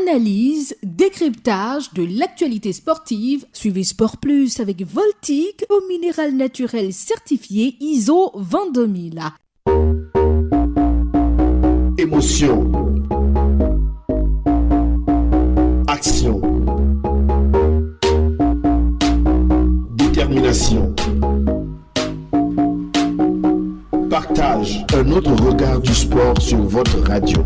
Analyse, décryptage de l'actualité sportive. Suivez Sport Plus avec Voltic au minéral naturel certifié ISO 22000. Émotion, action, détermination, partage, un autre regard du sport sur votre radio.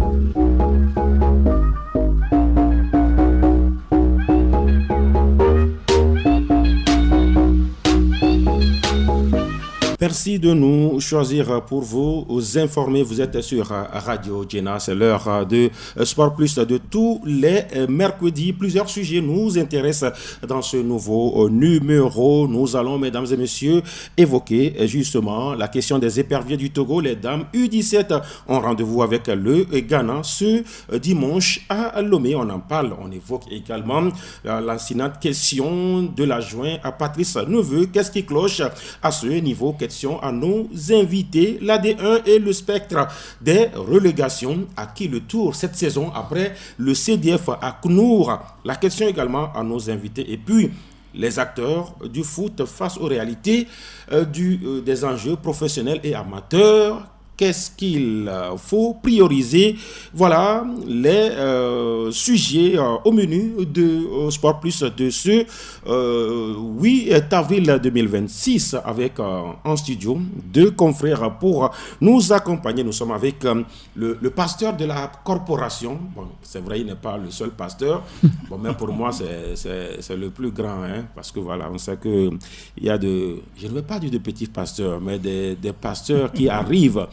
Merci de nous choisir pour vous informer. Vous êtes sur Radio Djena. C'est l'heure de Sport Plus de tous les mercredis. Plusieurs sujets nous intéressent dans ce nouveau numéro. Nous allons, mesdames et messieurs, évoquer justement la question des éperviers du Togo. Les dames U17 ont rendez-vous avec le Ghana ce dimanche à Lomé. On en parle. On évoque également l'encinante question de l'adjoint à Patrice Neveu. Qu'est-ce qui cloche à ce niveau? À nos invités, l'AD1 et le spectre des relégations. À qui le tour cette saison après le CDF à Knour? La question également à nos invités. Et puis, les acteurs du foot face aux réalités des enjeux professionnels et amateurs. Qu'est-ce qu'il faut prioriser? Voilà les sujets au menu de Sport Plus de ce 8 avril 2026 avec en studio deux confrères pour nous accompagner. Nous sommes avec le pasteur de la corporation. Bon, c'est vrai, il n'est pas le seul pasteur. Bon, mais pour moi, c'est le plus grand, hein, parce que voilà, on sait que il y a je ne veux pas dire de petits pasteurs, mais des pasteurs qui arrivent.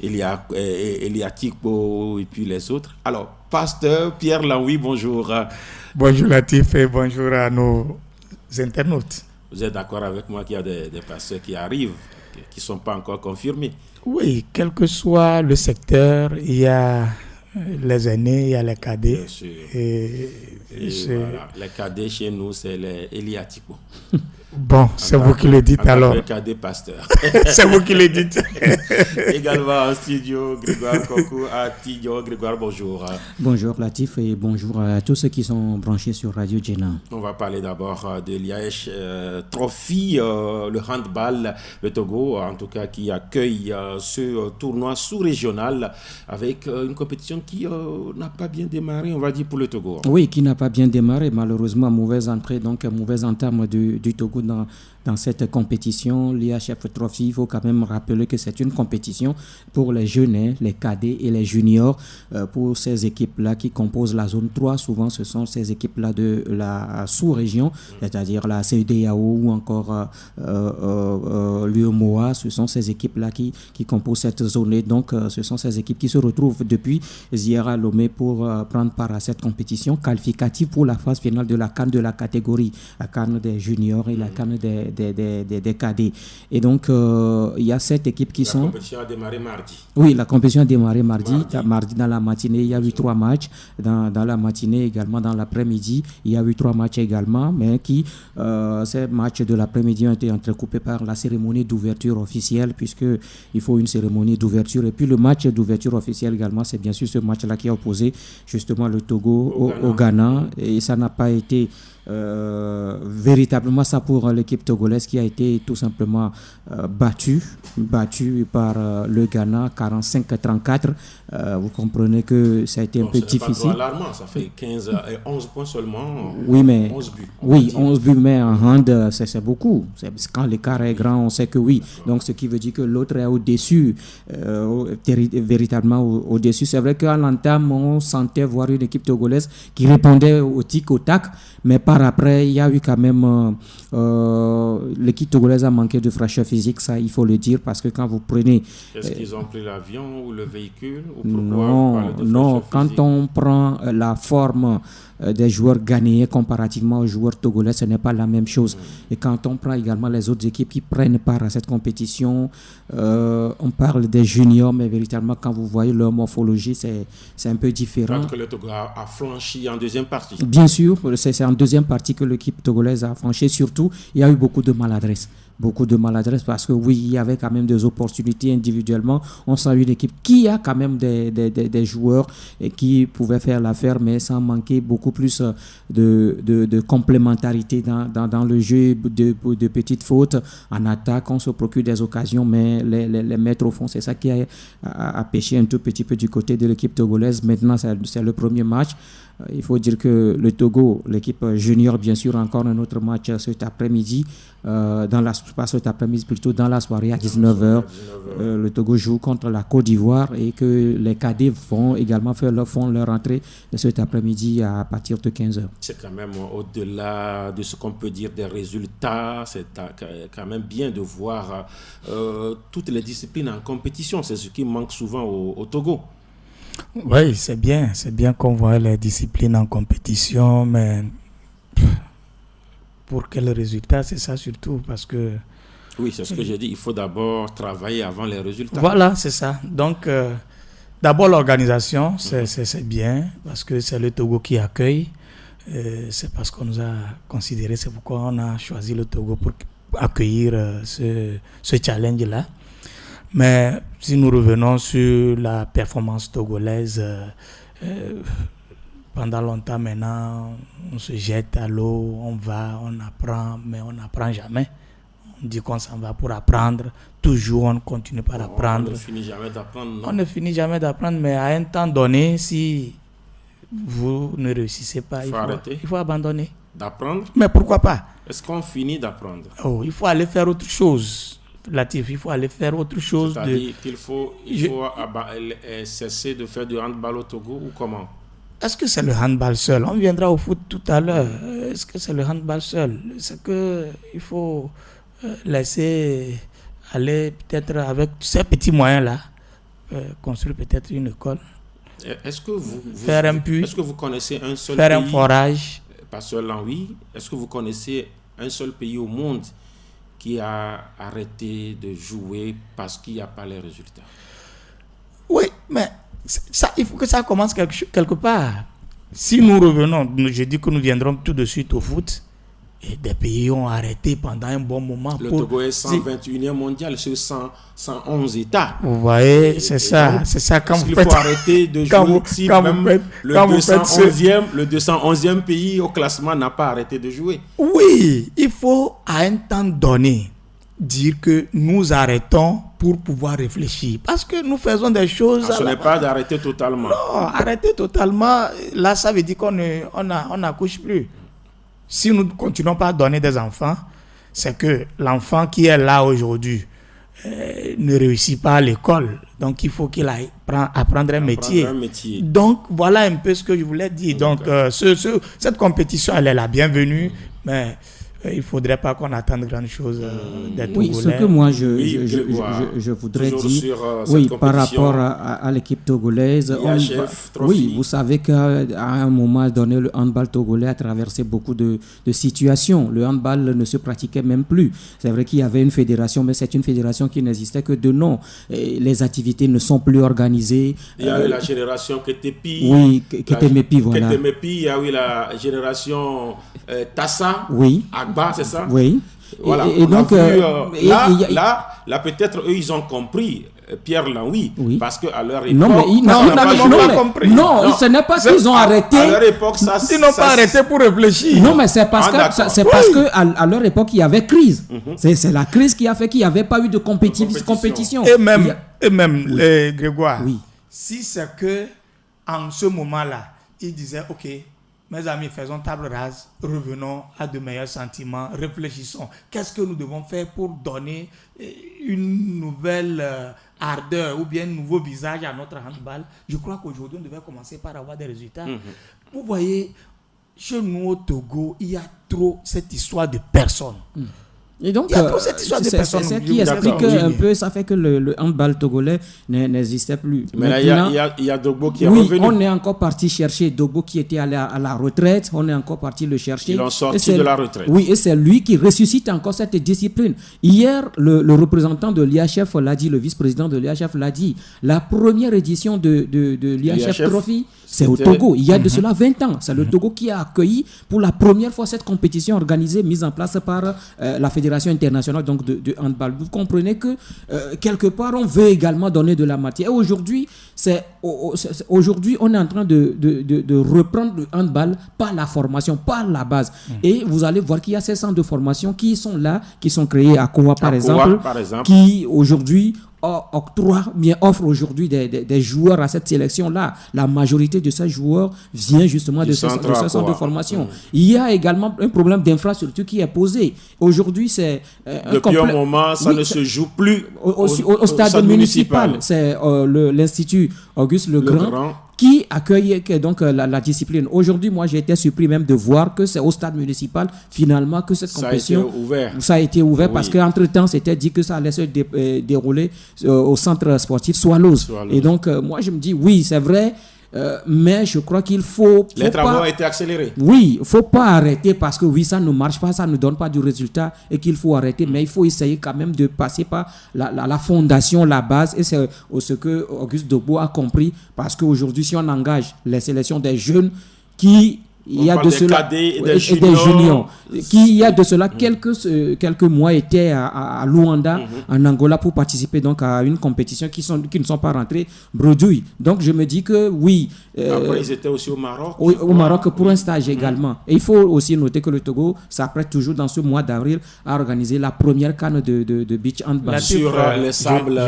Il y a Tikpo et puis les autres. Alors, pasteur Pierre Laoui, bonjour. Bonjour Latif et bonjour à nos internautes. Vous êtes d'accord avec moi qu'il y a des pasteurs qui arrivent, qui ne sont pas encore confirmés? Oui, quel que soit le secteur, il y a les aînés, il y a les cadets. Bien sûr. Et voilà, les cadets chez nous, c'est les Eliatico. Bon, c'est vous qui le dites alors. Le cadet pasteur. C'est vous qui le dites. Également en studio, Grégoire Kokou à Tidjo. Grégoire, bonjour. Bonjour Latif et bonjour à tous ceux qui sont branchés sur Radio Djena. On va parler d'abord de l'IAH Trophy, le handball, le Togo, en tout cas qui accueille ce tournoi sous-régional avec une compétition qui n'a pas bien démarré, on va dire, pour le Togo. Oui, qui n'a pas bien démarré, malheureusement, mauvaise entrée, donc mauvaise entame du Togo dans cette compétition. L'IHF Trophy, il faut quand même rappeler que c'est une compétition pour les jeunes, les cadets et les juniors, pour ces équipes-là qui composent la zone 3. Souvent, ce sont ces équipes-là de la sous-région, c'est-à-dire la CEDEAO ou encore l'UEMOA. Ce sont ces équipes-là qui composent cette zone. Et donc, ce sont ces équipes qui se retrouvent depuis hier à Lomé pour prendre part à cette compétition qualificative pour la phase finale de la CAN de la catégorie, la CAN des juniors et la CAN des cadets. Et donc, il y a 7 équipes qui sont... La compétition a démarré mardi. Oui, la compétition a démarré mardi dans la matinée, il y a eu 3 matchs. Dans la matinée également, dans l'après-midi, il y a eu 3 matchs également, mais ces matchs de l'après-midi ont été entrecoupés par la cérémonie d'ouverture officielle, puisqu'il faut une cérémonie d'ouverture. Et puis le match d'ouverture officielle également, c'est bien sûr ce match-là qui a opposé justement le Togo au Ghana. Et ça n'a pas été... véritablement ça pour l'équipe togolaise qui a été tout simplement battue par le Ghana 45-34. Vous comprenez que ça a été un peu difficile. C'est pas trop alarmant, ça fait 15 et 11 points seulement. Oui, mais 11 buts. Oui, 11 buts, mais en hand, c'est beaucoup. Quand l'écart est grand, on sait que oui. Donc, ce qui veut dire que l'autre est au-dessus, véritablement au-dessus. C'est vrai qu'à l'entame, on sentait voir une équipe togolaise qui répondait au tic, au tac, mais par après, il y a eu quand même... l'équipe togolaise a manqué de fraîcheur physique, ça, il faut le dire, parce que quand vous prenez... Est-ce qu'ils ont pris l'avion ou le véhicule ou Non, quand on prend la forme des joueurs ghanéens comparativement aux joueurs togolais, ce n'est pas la même chose. Et quand on prend également les autres équipes qui prennent part à cette compétition, on parle des juniors, mais véritablement quand vous voyez leur morphologie, c'est un peu différent. Quand que le Togo a flanchi en deuxième partie. Bien sûr, c'est en deuxième partie que l'équipe togolaise a franchi. Surtout, il y a eu beaucoup de maladresse. beaucoup de maladresse parce que oui, il y avait quand même des opportunités individuellement. On sent une équipe qui a quand même des joueurs et qui pouvaient faire l'affaire, mais sans manquer beaucoup plus de complémentarité dans le jeu, de petites fautes. En attaque, on se procure des occasions, mais les mettre au fond, c'est ça qui a pêché un tout petit peu du côté de l'équipe togolaise. Maintenant, c'est le premier match. Il faut dire que le Togo, l'équipe junior, bien sûr, encore un autre match cet après-midi, pas cet après-midi, plutôt dans la soirée à 19h. Le Togo joue contre la Côte d'Ivoire et que les cadets vont également font leur entrée cet après-midi à partir de 15h. C'est quand même au-delà de ce qu'on peut dire des résultats, c'est quand même bien de voir toutes les disciplines en compétition. C'est ce qui manque souvent au Togo. Oui, c'est bien qu'on voit les disciplines en compétition, mais pour quel résultat, c'est ça surtout, parce que... Oui, c'est ce que j'ai dit, il faut d'abord travailler avant les résultats. Voilà, c'est ça. Donc, d'abord l'organisation, c'est bien, parce que c'est le Togo qui accueille, c'est parce qu'on nous a considéré, c'est pourquoi on a choisi le Togo pour accueillir ce challenge-là. Mais si nous revenons sur la performance togolaise, pendant longtemps maintenant, on se jette à l'eau, on va, on apprend, mais on n'apprend jamais. On dit qu'on s'en va pour apprendre, toujours on continue par apprendre. On ne finit jamais d'apprendre, non? On ne finit jamais d'apprendre, mais à un temps donné, si vous ne réussissez pas, il faut abandonner. D'apprendre? Mais pourquoi pas? Est-ce qu'on finit d'apprendre? Oh, il faut aller faire autre chose. Il faut aller faire autre chose. C'est-à-dire qu'il faut cesser de faire du handball au Togo ou comment? Est-ce que c'est le handball seul? On viendra au foot tout à l'heure. Est-ce que c'est le handball seul? C'est qu'il faut laisser aller peut-être avec ces petits moyens-là, construire peut-être une école. Est-ce que faire un puits? Est-ce que vous connaissez un seul faire pays? Un forage? Pas seulement, oui. Est-ce que vous connaissez un seul pays au monde qui a arrêté de jouer parce qu'il n'y a pas les résultats? Oui, mais ça, il faut que ça commence quelque part. Si nous revenons, je dis que nous viendrons tout de suite au foot, et des pays ont arrêté pendant un bon moment. Le Togo est 121e mondial sur 111 États. Vous voyez, c'est ça. Quand il faut arrêter de jouer si même le 211e pays au classement n'a pas arrêté de jouer. Oui, il faut à un temps donné dire que nous arrêtons pour pouvoir réfléchir. Parce que nous faisons des choses... Ce n'est pas d'arrêter totalement. Non, arrêter totalement, là ça veut dire qu'on n'accouche plus. Si nous ne continuons pas à donner des enfants, c'est que l'enfant qui est là aujourd'hui ne réussit pas à l'école. Donc, il faut qu'il aille apprendre un métier. Donc, voilà un peu ce que je voulais dire. Donc, cette compétition, elle est la bienvenue, mais il ne faudrait pas qu'on attende grande chose des Togolais. Oui, ce que moi, je voudrais dire, par rapport à l'équipe togolaise, oui, vous savez qu'à un moment donné, le handball togolais a traversé beaucoup de situations. Le handball ne se pratiquait même plus. C'est vrai qu'il y avait une fédération, mais c'est une fédération qui n'existait que de nom. Et les activités ne sont plus organisées. Il y a eu la génération Ketepi. Oui, Ketemepi, voilà. Ketemepi, il y a eu la génération Tassa. Oui. Agba, c'est ça? Oui. Voilà. Et donc, là, peut-être eux, ils ont compris. Pierre Lanouy, oui. Parce qu'à leur époque, ce n'est pas qu'ils ont arrêté. À leur époque, ils n'ont pas arrêté pour réfléchir. Non, mais c'est parce que à leur époque, il y avait crise. C'est la crise qui a fait qu'il n'y avait pas eu de compétition. Et même Grégoire, si c'est que en ce moment-là, ils disaient, OK, mes amis, faisons table rase, revenons à de meilleurs sentiments, réfléchissons. Qu'est-ce que nous devons faire pour donner une nouvelle ardeur ou bien un nouveau visage à notre handball? Je crois qu'aujourd'hui, on devait commencer par avoir des résultats. Vous voyez, chez nous au Togo, il y a trop cette histoire de personnes. Et donc, c'est ce qui explique un peu, ça fait que le handball togolais n'existait plus. Mais là, il y a Dogbo qui est revenu. On est encore parti chercher Dogbo qui était à la retraite, on est encore parti le chercher. Ils l'ont sorti de la retraite. Oui, et c'est lui qui ressuscite encore cette discipline. Hier, le représentant de l'IHF l'a dit, le vice-président de l'IHF l'a dit, la première édition de l'IHF Trophy, C'est au Togo. Il y a de cela 20 ans. C'est le Togo qui a accueilli pour la première fois cette compétition organisée, mise en place par la Fédération internationale donc de handball. Vous comprenez que quelque part, on veut également donner de la matière. Et aujourd'hui, on est en train de reprendre le handball par la formation, par la base. Et vous allez voir qu'il y a ces centres de formation qui sont là, qui sont créés à Kowa, par exemple, qui aujourd'hui offre aujourd'hui des joueurs à cette sélection-là. La majorité de ces joueurs vient justement de ce centre de formation. Il y a également un problème d'infrastructure qui est posé. Aujourd'hui, c'est depuis un moment, ça ne se joue plus au stade municipal. C'est l'Institut Auguste Legrand qui accueille donc la discipline. Aujourd'hui, moi, j'ai été surpris même de voir que c'est au stade municipal, finalement, que cette compétition... Ça a été ouvert parce qu'entre-temps, c'était dit que ça allait se dérouler au centre sportif Swallows. Et donc, moi, je me dis, oui, c'est vrai, mais je crois qu'il faut... Les travaux ont été accélérés. Oui, il ne faut pas arrêter parce que oui, ça ne marche pas, ça ne donne pas du résultat et qu'il faut arrêter. Mais il faut essayer quand même de passer par la fondation, la base. Et c'est ce que Auguste Dogbo a compris parce qu'aujourd'hui, si on engage les sélections des jeunes qui... Il y a de cela des juniors qui il y a de cela quelques mois étaient à Luanda en Angola pour participer donc à une compétition qui ne sont pas rentrés bredouilles. Donc je me dis que oui. Après ils étaient aussi au Maroc. Au Maroc pour un stage également. Et il faut aussi noter que le Togo s'apprête toujours dans ce mois d'avril à organiser la première CAN de beach handball sur les sables.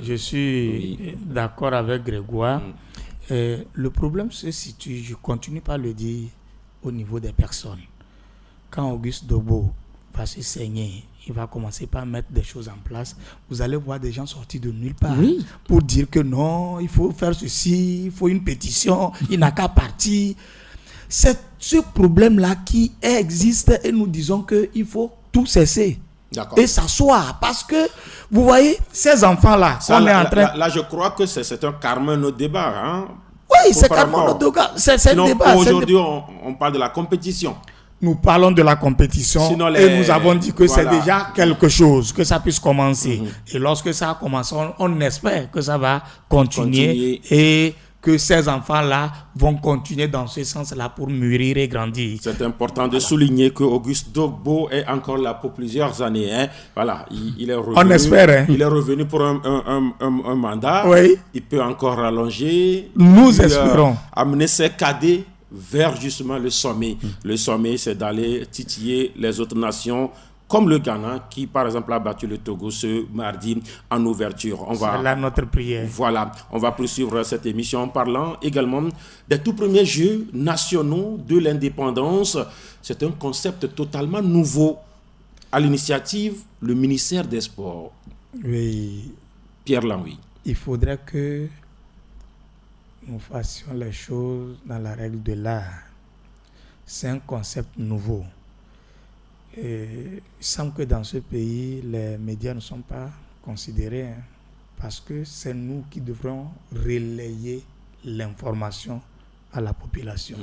Je suis d'accord avec Grégoire. Le problème se situe, je continue par le dire, au niveau des personnes. Quand Auguste Dogbo va se saigner, il va commencer par mettre des choses en place. Vous allez voir des gens sortis de nulle part pour dire que non, il faut faire ceci, il faut une pétition, il n'a qu'à partir. C'est ce problème-là qui existe et nous disons qu'il faut tout cesser. Et s'asseoir parce que vous voyez ces enfants-là là je crois que c'est un carrément notre débat oui c'est carrément notre débat c'est le débat. Aujourd'hui on parle de la compétition, nous parlons de la compétition. Et nous avons dit que c'est déjà quelque chose, que ça puisse commencer et lorsque ça a commencé on espère que ça va continuer. Et que ces enfants-là vont continuer dans ce sens-là pour mûrir et grandir. C'est important de souligner que Auguste Dogbo est encore là pour plusieurs années. Voilà, il est revenu. On espère. Il est revenu pour un mandat. Oui. Il peut encore rallonger. Nous espérons. Amener ses cadets vers justement le sommet. Le sommet, c'est d'aller titiller les autres nations, comme le Ghana, qui par exemple a battu le Togo ce mardi en ouverture. C'est là notre prière. Voilà, on va poursuivre cette émission en parlant également des tout premiers Jeux nationaux de l'indépendance. C'est un concept totalement nouveau à l'initiative du ministère des Sports. Oui. Pierre Langui. Il faudrait que nous fassions les choses dans la règle de l'art. C'est un concept nouveau. Et il semble que dans ce pays, les médias ne sont pas considérés parce que c'est nous qui devrons relayer l'information à la population.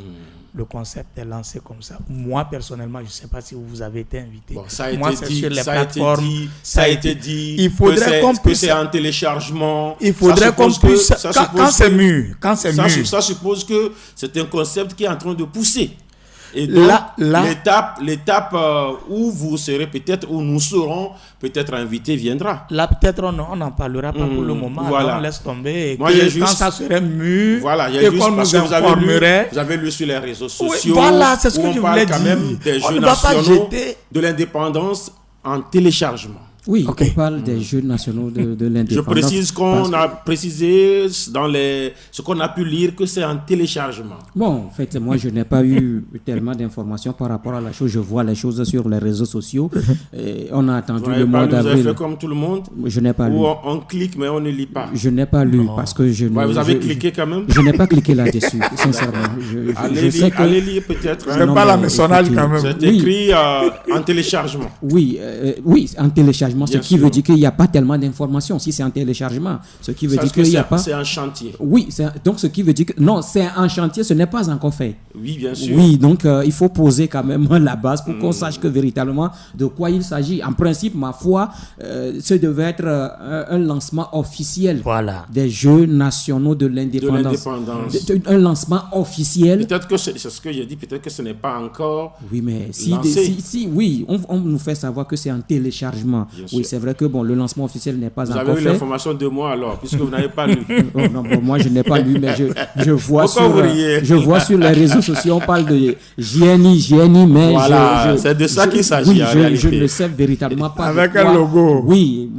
Le concept est lancé comme ça. Moi, personnellement, je ne sais pas si vous avez été invité. Bon, ça a Moi, été c'est dit, sur les ça plateformes. Ça a été dit. Il faudrait que c'est un téléchargement. Il faudrait qu'on puisse... Quand c'est mûr. Ça suppose que c'est un concept qui est en train de pousser. Et donc, l'étape où vous serez peut-être, où nous serons peut-être invités viendra. Là, peut-être on n'en parlera pas pour le moment. Voilà. On laisse tomber. Et moi, quand ça serait mûr, et qu'on nous informerait. Vous avez lu sur les réseaux sociaux. Voilà, c'est ce que je voulais dire. Quand même des jeux nationaux de l'indépendance en téléchargement. Oui, on parle des Jeux nationaux de l'indépendance. Je précise qu'on a précisé dans ce qu'on a pu lire que c'est un téléchargement. Bon, en fait, moi, je n'ai pas eu tellement d'informations par rapport à la chose. Je vois les choses sur les réseaux sociaux. Et on a attendu le mois d'avril. Vous avez fait comme tout le monde? Je n'ai pas lu. Ou on clique, mais on ne lit pas. Je n'ai pas lu parce que je ne... vous avez cliqué quand même? Je n'ai pas cliqué là-dessus, sincèrement. Allez lire peut-être. C'est pas la messonnage quand même. C'est écrit en téléchargement. Oui, en téléchargement. Ce qui veut dire qu'il n'y a pas tellement d'informations. Si c'est un téléchargement, ce qui veut dire qu'il n'y a pas... C'est un chantier. Oui, donc ce qui veut dire que... Non, c'est un chantier, ce n'est pas encore fait. Oui, bien sûr. Oui, donc il faut poser quand même la base pour qu'on sache que véritablement de quoi il s'agit. En principe, ma foi, ce devait être un lancement officiel des Jeux nationaux de l'indépendance. Un lancement officiel. Peut-être que c'est ce que j'ai dit, peut-être que ce n'est pas encore. Oui, mais si on nous fait savoir que c'est en téléchargement. Oui, c'est vrai que le lancement officiel n'est pas encore fait. Vous avez eu l'information de moi alors, puisque vous n'avez pas lu. Moi je n'ai pas lu, mais je vois sur les réseaux sociaux, on parle de GNI, mais voilà, c'est de ça qu'il s'agit. Oui, je ne sais véritablement pas. Avec un logo. Oui,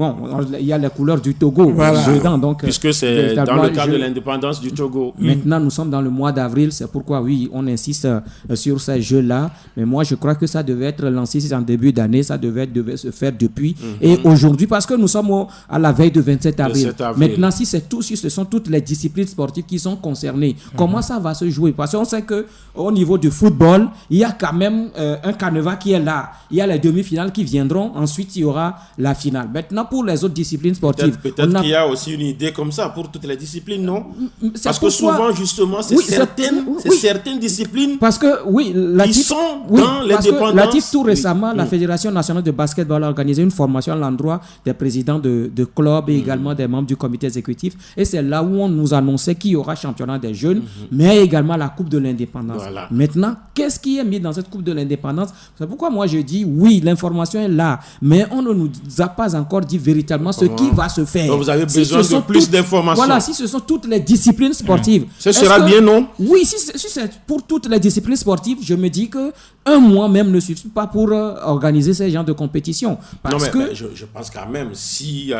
il y a les couleurs du Togo dedans, donc. Puisque c'est dans le cadre de l'indépendance du Togo. Maintenant, nous sommes dans le mois d'avril, c'est pourquoi on insiste sur ces jeux-là. Mais moi, je crois que ça devait être lancé en début d'année, ça devait se faire depuis. Et aujourd'hui, parce que nous sommes à la veille de 27 avril. Maintenant, si ce sont toutes les disciplines sportives qui sont concernées, comment ça va se jouer? Parce qu'on sait qu'au niveau du football, il y a quand même un carnaval qui est là. Il y a les demi-finales qui viendront, ensuite il y aura la finale. Maintenant, pour les autres disciplines sportives... Peut-être qu'il y a aussi une idée comme ça pour toutes les disciplines, non? Parce que souvent, justement, c'est certaines disciplines parce que, qui sont dans l'indépendance. Latif, tout récemment, la Fédération nationale de basketball a organisé une formation à l'endroit des présidents de clubs et également des membres du comité exécutif. Et c'est là où on nous annonçait qu'il y aura championnat des jeunes, mais également la Coupe de l'indépendance. Voilà. Maintenant, qu'est-ce qui est mis dans cette Coupe de l'indépendance? C'est pourquoi moi je dis oui, l'information est là, mais on ne nous a pas encore dit véritablement ce qui va se faire. Donc vous avez besoin de plus d'informations. Voilà, si ce sont toutes les disciplines sportives. Ce sera bien, non? Oui, si c'est pour toutes les disciplines sportives, je me dis que un mois même ne suffit pas pour organiser ces genres de compétitions. Parce que je pense quand même, si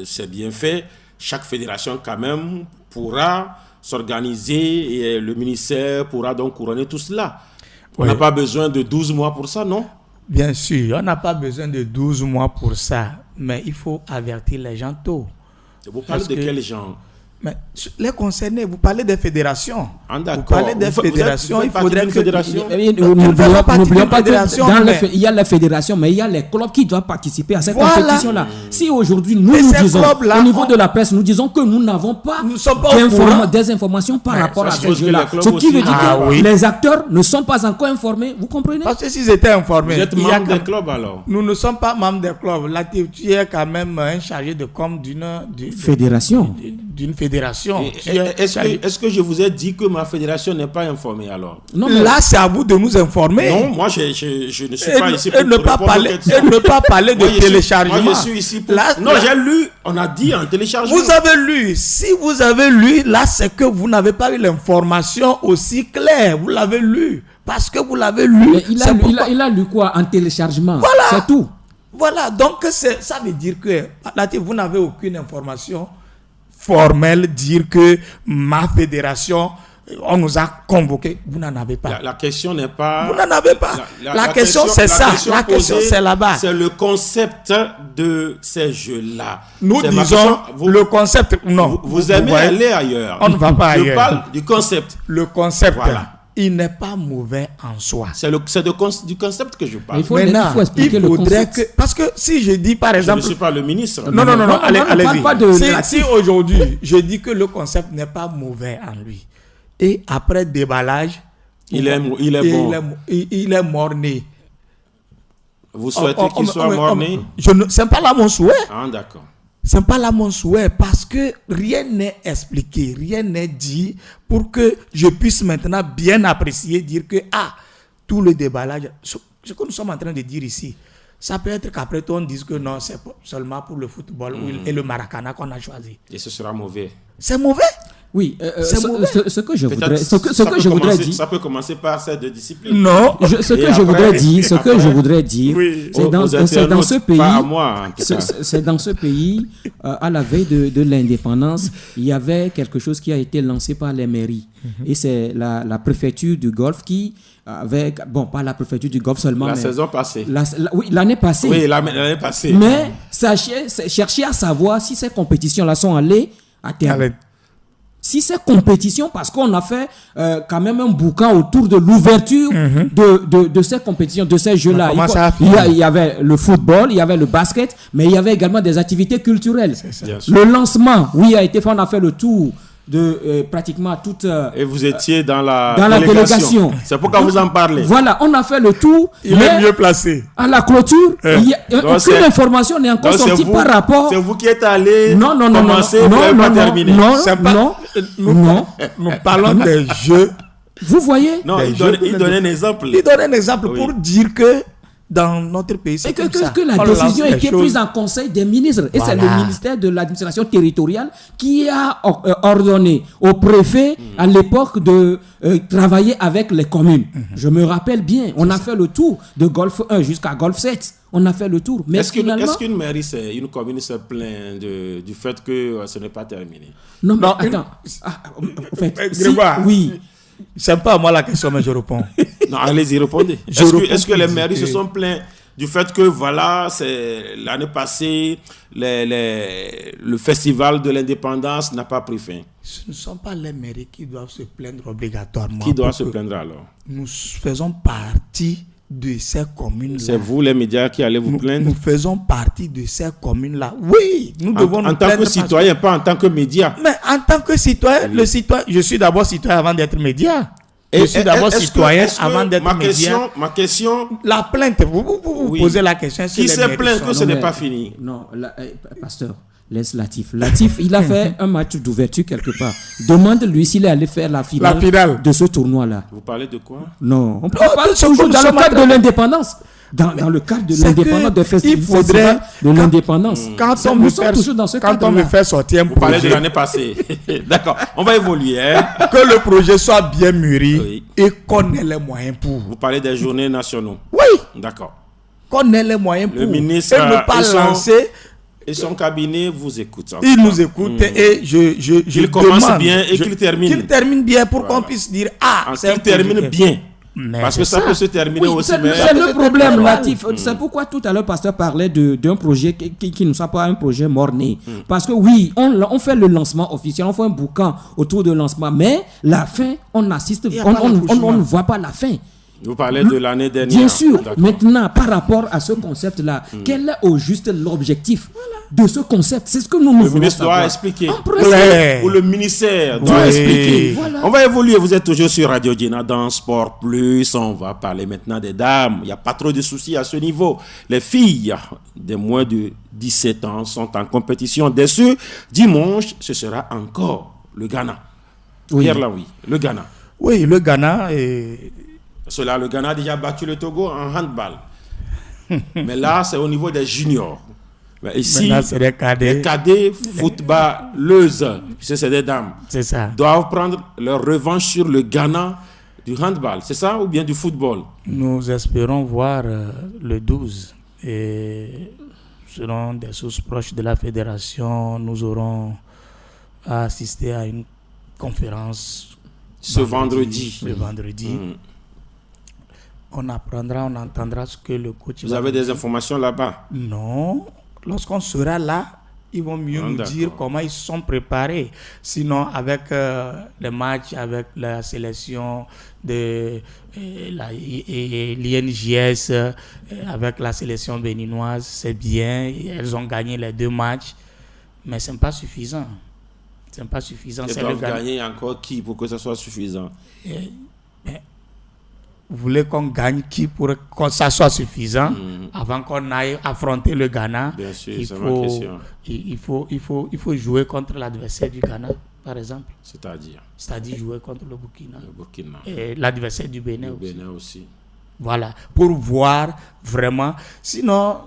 c'est bien fait, chaque fédération quand même pourra s'organiser et le ministère pourra donc couronner tout cela. On n'a pas besoin de 12 mois pour ça, non? Bien sûr, on n'a pas besoin de 12 mois pour ça, mais il faut avertir les gens tôt. Vous parlez de quels gens? Mais les concernés, vous parlez des fédérations. Vous parlez des fédérations, il faudrait que... N'oublions pas que il y a les fédérations, mais il y a les clubs qui doivent participer à cette compétition-là. Si aujourd'hui, nous disons, au niveau de la presse, nous disons que nous n'avons pas des informations par rapport à ces jeux-là. Ce qui veut dire que les acteurs ne sont pas encore informés, vous comprenez? Parce que s'ils étaient informés... Vous êtes membre des clubs alors? Nous ne sommes pas membres des clubs. Là, tu es quand même un chargé de com d'une fédération. D'une fédération. Est-ce que je vous ai dit que ma fédération n'est pas informée alors? Non, là c'est à vous de nous informer. Non, moi je ne suis pas ici pour ne pas parler de téléchargement. Moi je suis ici pour... j'ai lu, on a dit en téléchargement. Vous avez lu, si vous avez lu, là c'est que vous n'avez pas eu l'information aussi claire. Vous l'avez lu, parce que vous l'avez lu. Mais il a lu quoi en téléchargement? Voilà. C'est tout. Voilà, donc ça veut dire que là, vous n'avez aucune information formelle, dire que ma fédération, on nous a convoqués. Vous n'en avez pas. La question n'est pas... Vous n'en avez pas. La question, c'est ça. La question, c'est là-bas. C'est le concept de ces jeux-là. Nous disons le concept. Non. Vous aimez aller ailleurs. On ne va pas ailleurs. Je parle du concept. Le concept, voilà. Il n'est pas mauvais en soi. C'est du concept que je parle. Il faut expliquer le concept. Parce que si je dis par exemple... Je ne suis pas le ministre. Non, allez-y. Si aujourd'hui, je dis que le concept n'est pas mauvais en lui, et après déballage, il est bon. Il est mort-né. Vous souhaitez qu'il soit mort-né? Ce n'est pas là mon souhait. Ah, d'accord. Ce n'est pas là mon souhait parce que rien n'est expliqué, rien n'est dit pour que je puisse maintenant bien apprécier, dire que tout le déballage, ce que nous sommes en train de dire ici, ça peut être qu'après tout on dise que non, c'est seulement pour le football et le Maracana qu'on a choisi. Et ce sera mauvais. C'est mauvais? Oui, ce que je voudrais dire. Ça peut commencer par ces deux disciplines. Non. Ce que je voudrais dire, c'est dans ce pays. Pas à moi, c'est dans ce pays, à la veille de l'indépendance, il y avait quelque chose qui a été lancé par les mairies. Et c'est la préfecture du Golfe qui avait, pas la préfecture du Golfe seulement. La saison passée. L'année passée. Oui, l'année passée. Mais chercher à savoir si ces compétitions-là sont allées à terme. Si ces compétitions, parce qu'on a fait quand même un bouquin autour de l'ouverture de ces compétitions, de ces jeux-là. Il y avait le football, il y avait le basket, mais il y avait également des activités culturelles. Le lancement, a été fait, on a fait le tour pratiquement toute... Et vous étiez dans la délégation. C'est pourquoi vous en parlez. Voilà, on a fait le tour. Il est mieux placé. À la clôture, aucune information n'est encore sortie par rapport... C'est vous qui êtes allé non, terminer. Non, nous parlons des jeux. Vous voyez? Non, il donne un exemple. Il donne un exemple pour dire que dans notre pays, c'est comme ça. Que la décision a été prise en Conseil des ministres. Et c'est le ministère de l'administration territoriale qui a ordonné au préfet à l'époque de travailler avec les communes. Je me rappelle bien, on a fait le tour de Golfe 1 jusqu'à Golfe 7. On a fait le tour. Mais est-ce qu'une mairie, une commune se plaint du fait que ce n'est pas terminé? Non, mais attends. En fait, oui. C'est pas à moi la question, mais je réponds. Non, allez-y, répondez. Est-ce que les mairies se sont plaints du fait que, voilà, c'est l'année passée, le festival de l'indépendance n'a pas pris fin? Ce ne sont pas les mairies qui doivent se plaindre obligatoirement. Qui doit se plaindre alors? Nous faisons partie de ces communes-là. C'est vous, les médias, qui allez vous plaindre? Nous faisons partie de ces communes-là. Oui, nous devons nous plaindre. En tant que citoyen, pas en tant que média. Mais en tant que citoyen, je suis d'abord citoyen avant d'être média. Je suis d'abord citoyen avant d'être média. Ma question... La plainte, vous posez la question. Qui se plaint que ce n'est pas fini? Non, pasteur, laisse Latif. Latif, il a fait un match d'ouverture quelque part. Demande-lui s'il est allé faire la finale de ce tournoi-là. Vous parlez de quoi? Non, on parle toujours dans le cadre de l'indépendance. Dans le cadre de l'indépendance, de festival de l'indépendance. Quand on me fait sortir un projet... Vous parlez de l'année passée. D'accord, on va évoluer. Que le projet soit bien mûri et qu'on ait les moyens pour. Vous parlez des journées nationaux? Oui. D'accord. Qu'on ait les moyens pour. Le ministre et ne pas lancer... Et son cabinet vous écoute. Il nous écoute et je commence bien et qu'il termine. Qu'il termine bien pour qu'on puisse dire qu'il termine bien. Parce que ça peut se terminer aussi. C'est le problème, Latif. C'est pourquoi tout à l'heure, pasteur parlait d'un projet qui ne soit pas un projet mort-né. Parce que oui, on fait le lancement officiel, on fait un boucan autour de lancement, mais la fin, on assiste, on ne voit pas la fin. Vous parlez de l'année dernière. Bien sûr. Maintenant, par rapport à ce concept-là, quel est au juste l'objectif de ce concept? C'est ce que nous voulons savoir. Le ministre doit expliquer. Ou le ministère doit expliquer. Voilà. On va évoluer. Vous êtes toujours sur Radio Djena dans Sport Plus. On va parler maintenant des dames. Il n'y a pas trop de soucis à ce niveau. Les filles de moins de 17 ans sont en compétition. Dès ce dimanche, ce sera encore le Ghana. Pierre Laoui, le Ghana. Oui, le Ghana le Ghana a déjà battu le Togo en handball. Mais là, c'est au niveau des juniors. Mais ici, c'est les cadets footballeuses, puisque c'est des dames, doivent prendre leur revanche sur le Ghana du handball. C'est ça ou bien du football? Nous espérons voir le 12. Et selon des sources proches de la fédération, nous aurons à assister à une conférence ce vendredi. On apprendra, on entendra ce que le coach... Vous avez des informations là-bas? Non. Lorsqu'on sera là, ils vont mieux nous dire comment ils sont préparés. Sinon, avec les matchs, avec la sélection de l'INJS, avec la sélection béninoise, c'est bien. Elles ont gagné les 2 matchs, mais ce n'est pas suffisant. C'est pas suffisant. Elles doivent gagner encore qui pour que ça soit suffisant? Vous voulez qu'on gagne qui pour que ça soit suffisant avant qu'on aille affronter le Ghana? Bien sûr, c'est ma question. Il faut jouer contre l'adversaire du Ghana, par exemple. C'est-à-dire jouer contre le Burkina. Et l'adversaire du Bénin aussi. Voilà, pour voir vraiment. Sinon,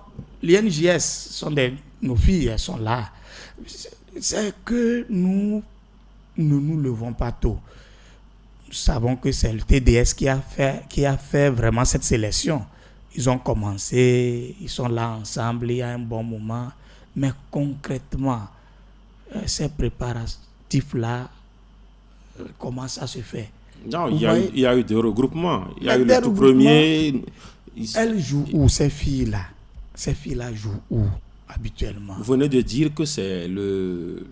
l'INJS sont nos filles, elles sont là. C'est que nous ne nous levons pas tôt. Nous savons que c'est le TDS qui a fait vraiment cette sélection. Ils ont commencé, ils sont là ensemble, il y a un bon moment. Mais concrètement, ces préparatifs-là, comment ça se fait? Non, il y a eu des regroupements. Il y a eu le tout premier. Elles jouent où, ces filles-là? Ces filles-là jouent où habituellement? Vous venez de dire que c'est le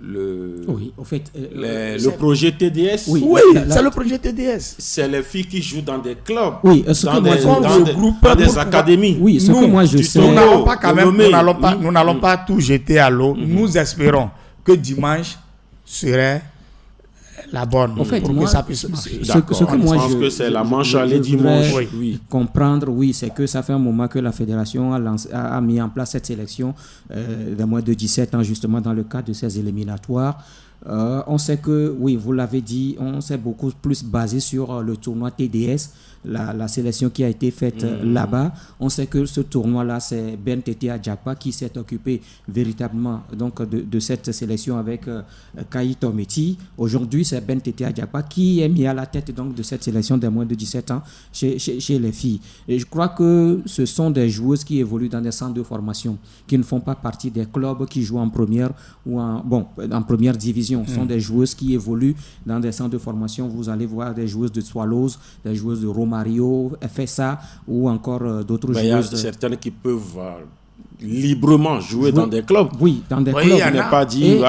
projet TDS. Oui, c'est le projet TDS. C'est les filles qui jouent dans des clubs, dans des académies. Oui, ce que moi je sais. Nous n'allons pas tout jeter à l'eau. Nous espérons que dimanche serait la borne En fait, pour moi, que ça puisse marcher. ce que moi je pense que c'est la manche aller dimanche. Oui. Comprendre, c'est que ça fait un moment que la fédération a mis en place cette sélection de moins de 17 ans, justement dans le cadre de ces éliminatoires. On sait que, vous l'avez dit, on s'est beaucoup plus basé sur le tournoi TDS, la sélection qui a été faite là-bas. On sait que ce tournoi-là, c'est Ben Tete Adjakpa qui s'est occupé véritablement donc, de cette sélection avec Kayi Tometi. Aujourd'hui, c'est Ben Tete Adjakpa qui est mis à la tête donc, de cette sélection des moins de 17 ans chez les filles. Et je crois que ce sont des joueuses qui évoluent dans des centres de formation, qui ne font pas partie des clubs qui jouent en première ou en première division. Ce sont des joueuses qui évoluent dans des centres de formation. Vous allez voir des joueuses de Swallows, des joueuses de Romario, FSA ou encore d'autres joueuses. Il y a certaines qui peuvent librement jouer dans des clubs. Oui, dans des clubs. Il n'est pas dit,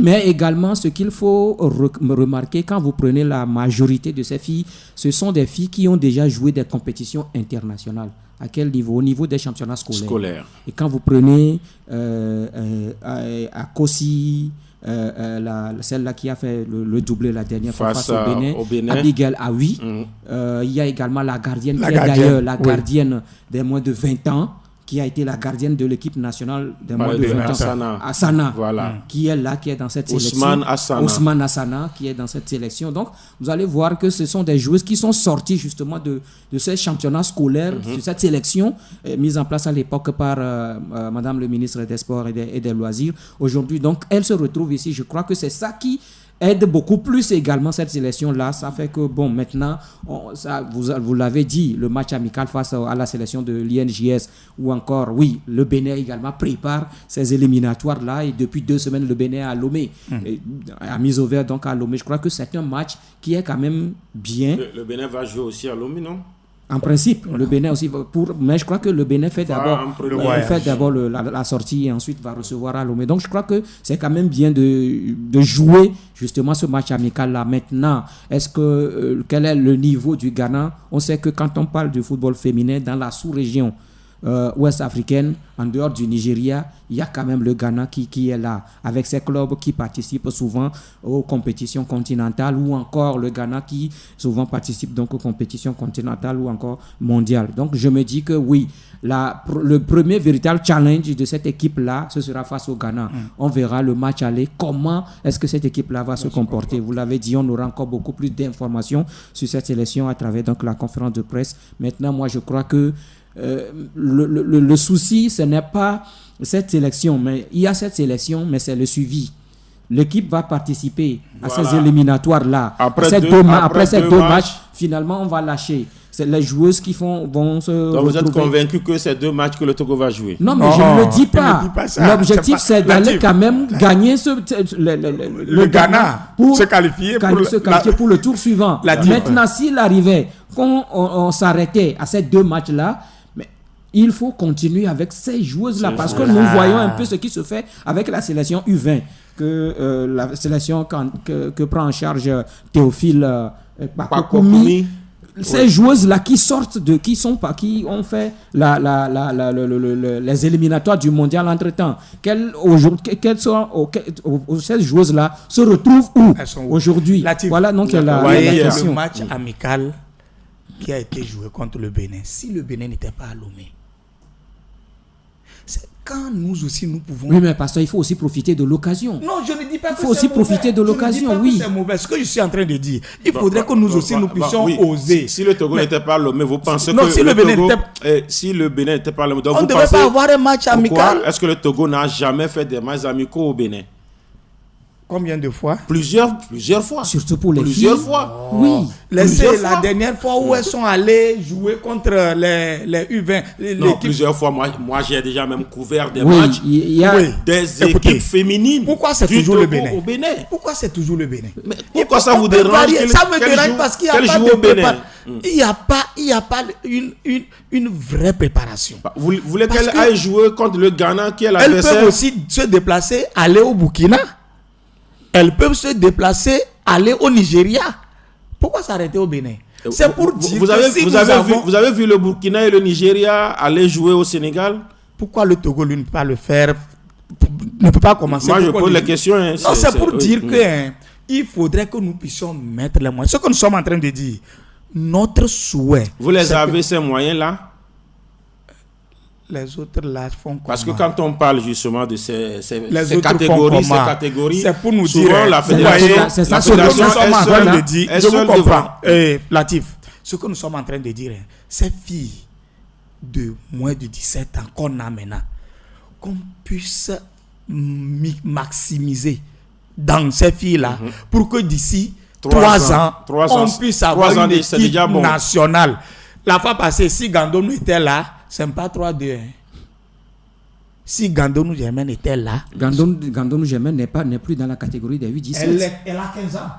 mais également, ce qu'il faut remarquer, quand vous prenez la majorité de ces filles, ce sont des filles qui ont déjà joué des compétitions internationales. À quel niveau? Au niveau des championnats scolaires. Et quand vous prenez à Kossi, celle-là qui a fait le doublé la dernière fois face au Bénin. Abigail Aoui. Il y a également la gardienne qui est d'ailleurs la gardienne des moins de 20 ans, qui a été la gardienne de l'équipe nationale des moins de 20 ans. Asana. Voilà. Qui est là, qui est dans cette sélection. Ousmane Assana, qui est dans cette sélection. Donc, vous allez voir que ce sont des joueuses qui sont sorties justement de ces championnats scolaires, de cette sélection mise en place à l'époque par Madame le ministre des Sports et des Loisirs. Aujourd'hui, donc, elles se retrouvent ici. Je crois que c'est ça qui aide beaucoup plus également cette sélection-là. Ça fait que, maintenant, vous l'avez dit, le match amical face à la sélection de l'INJS, ou encore, le Bénin également prépare ces éliminatoires-là, et depuis 2 semaines, le Bénin a Lomé, a mis au vert donc à Lomé. Je crois que c'est un match qui est quand même bien. Le Bénin va jouer aussi à Lomé, non? En principe, le Bénin aussi, mais je crois que le Bénin fait d'abord la sortie et ensuite va recevoir à Lomé. Donc je crois que c'est quand même bien de jouer justement ce match amical-là. Maintenant, quel est le niveau du Ghana? On sait que quand on parle du football féminin dans la sous-région ouest africaine, en dehors du Nigeria, il y a quand même le Ghana qui est là, avec ses clubs qui participent souvent aux compétitions continentales, ou encore le Ghana qui souvent participe donc aux compétitions continentales ou encore mondiales. Donc je me dis que le premier véritable challenge de cette équipe-là, ce sera face au Ghana. On verra le match aller, comment est-ce que cette équipe-là va se comporter. Vous l'avez dit, on aura encore beaucoup plus d'informations sur cette sélection à travers donc la conférence de presse. Maintenant, moi je crois que le souci, ce n'est pas cette sélection, mais il y a cette sélection, mais c'est le suivi. L'équipe va participer à ces éliminatoires-là. Après ces deux matchs, finalement, on va lâcher. C'est les joueuses qui vont se Donc vous êtes convaincu que c'est 2 matchs que le Togo va jouer? Non, mais je ne le dis pas. L'objectif, c'est d'aller quand même gagner le Ghana pour se qualifier pour le tour suivant. Maintenant, s'il arrivait qu'on s'arrêtait à ces 2 matchs-là, il faut continuer avec ces joueuses-là, parce que nous voyons un peu ce qui se fait avec la sélection U20, la sélection que prend en charge Théophile Pakokoumi. Ces joueuses-là qui ont fait les éliminatoires du mondial entre-temps, ces joueuses-là se retrouvent où aujourd'hui? Voilà donc la question. Le match amical qui a été joué contre le Bénin, si le Bénin n'était pas à Lomé, c'est quand nous aussi nous pouvons... Oui, mais pasteur, il faut aussi profiter de l'occasion. Non, je ne dis pas que il faut aussi profiter de l'occasion, oui. C'est mauvais. Ce que je suis en train de dire, il faudrait que nous aussi nous puissions oser. Si le Togo n'était pas à Lomé, vous pensez que si le Bénin n'était pas à Lomé, on ne devait pas avoir un match amical. Est-ce que le Togo n'a jamais fait des matchs amicaux au Bénin? Combien de fois? Plusieurs fois. Surtout pour les plusieurs filles. fois. Oui. La dernière fois où elles sont allées jouer contre les U20. Non, plusieurs fois. Moi, j'ai déjà même couvert des matchs des équipes féminines. Pourquoi c'est toujours le Bénin? Pourquoi c'est toujours le Bénin? Pourquoi ça vous dérange? Ça me dérange parce qu'il n'y a pas de préparation. Il n'y a pas une vraie préparation. Vous voulez qu'elle aille jouer contre le Ghana qui est l'adversaire? Elles peuvent aussi se déplacer, aller au Burkina. Elles peuvent se déplacer, aller au Nigeria. Pourquoi s'arrêter au Bénin? C'est pour dire vous avez vu le Burkina et le Nigeria aller jouer au Sénégal? Pourquoi le Togo lui ne peut pas le faire? Ne peut pas commencer? Moi je pose la question. Non, c'est pour dire que il faudrait que nous puissions mettre les moyens. Ce que nous sommes en train de dire, notre souhait. Vous les avez, ces moyens-là? Les autres là font comment? Parce que quand on parle justement de ces catégories, c'est pour nous souvent dire, la fédération, c'est ça ce que nous sommes en train de est dire. Je seule vous comprends. devant. Latif, ce que nous sommes en train de dire, ces filles de moins de 17 ans qu'on a maintenant, qu'on puisse maximiser dans ces filles-là pour que d'ici 3 ans, on puisse avoir une équipe nationale. La fois passée, si Gandonou était là, c'est pas 3-2. Si Gandonou Germain était là, Gandonou Germain n'est plus dans la catégorie des 8-17. Elle a 15 ans.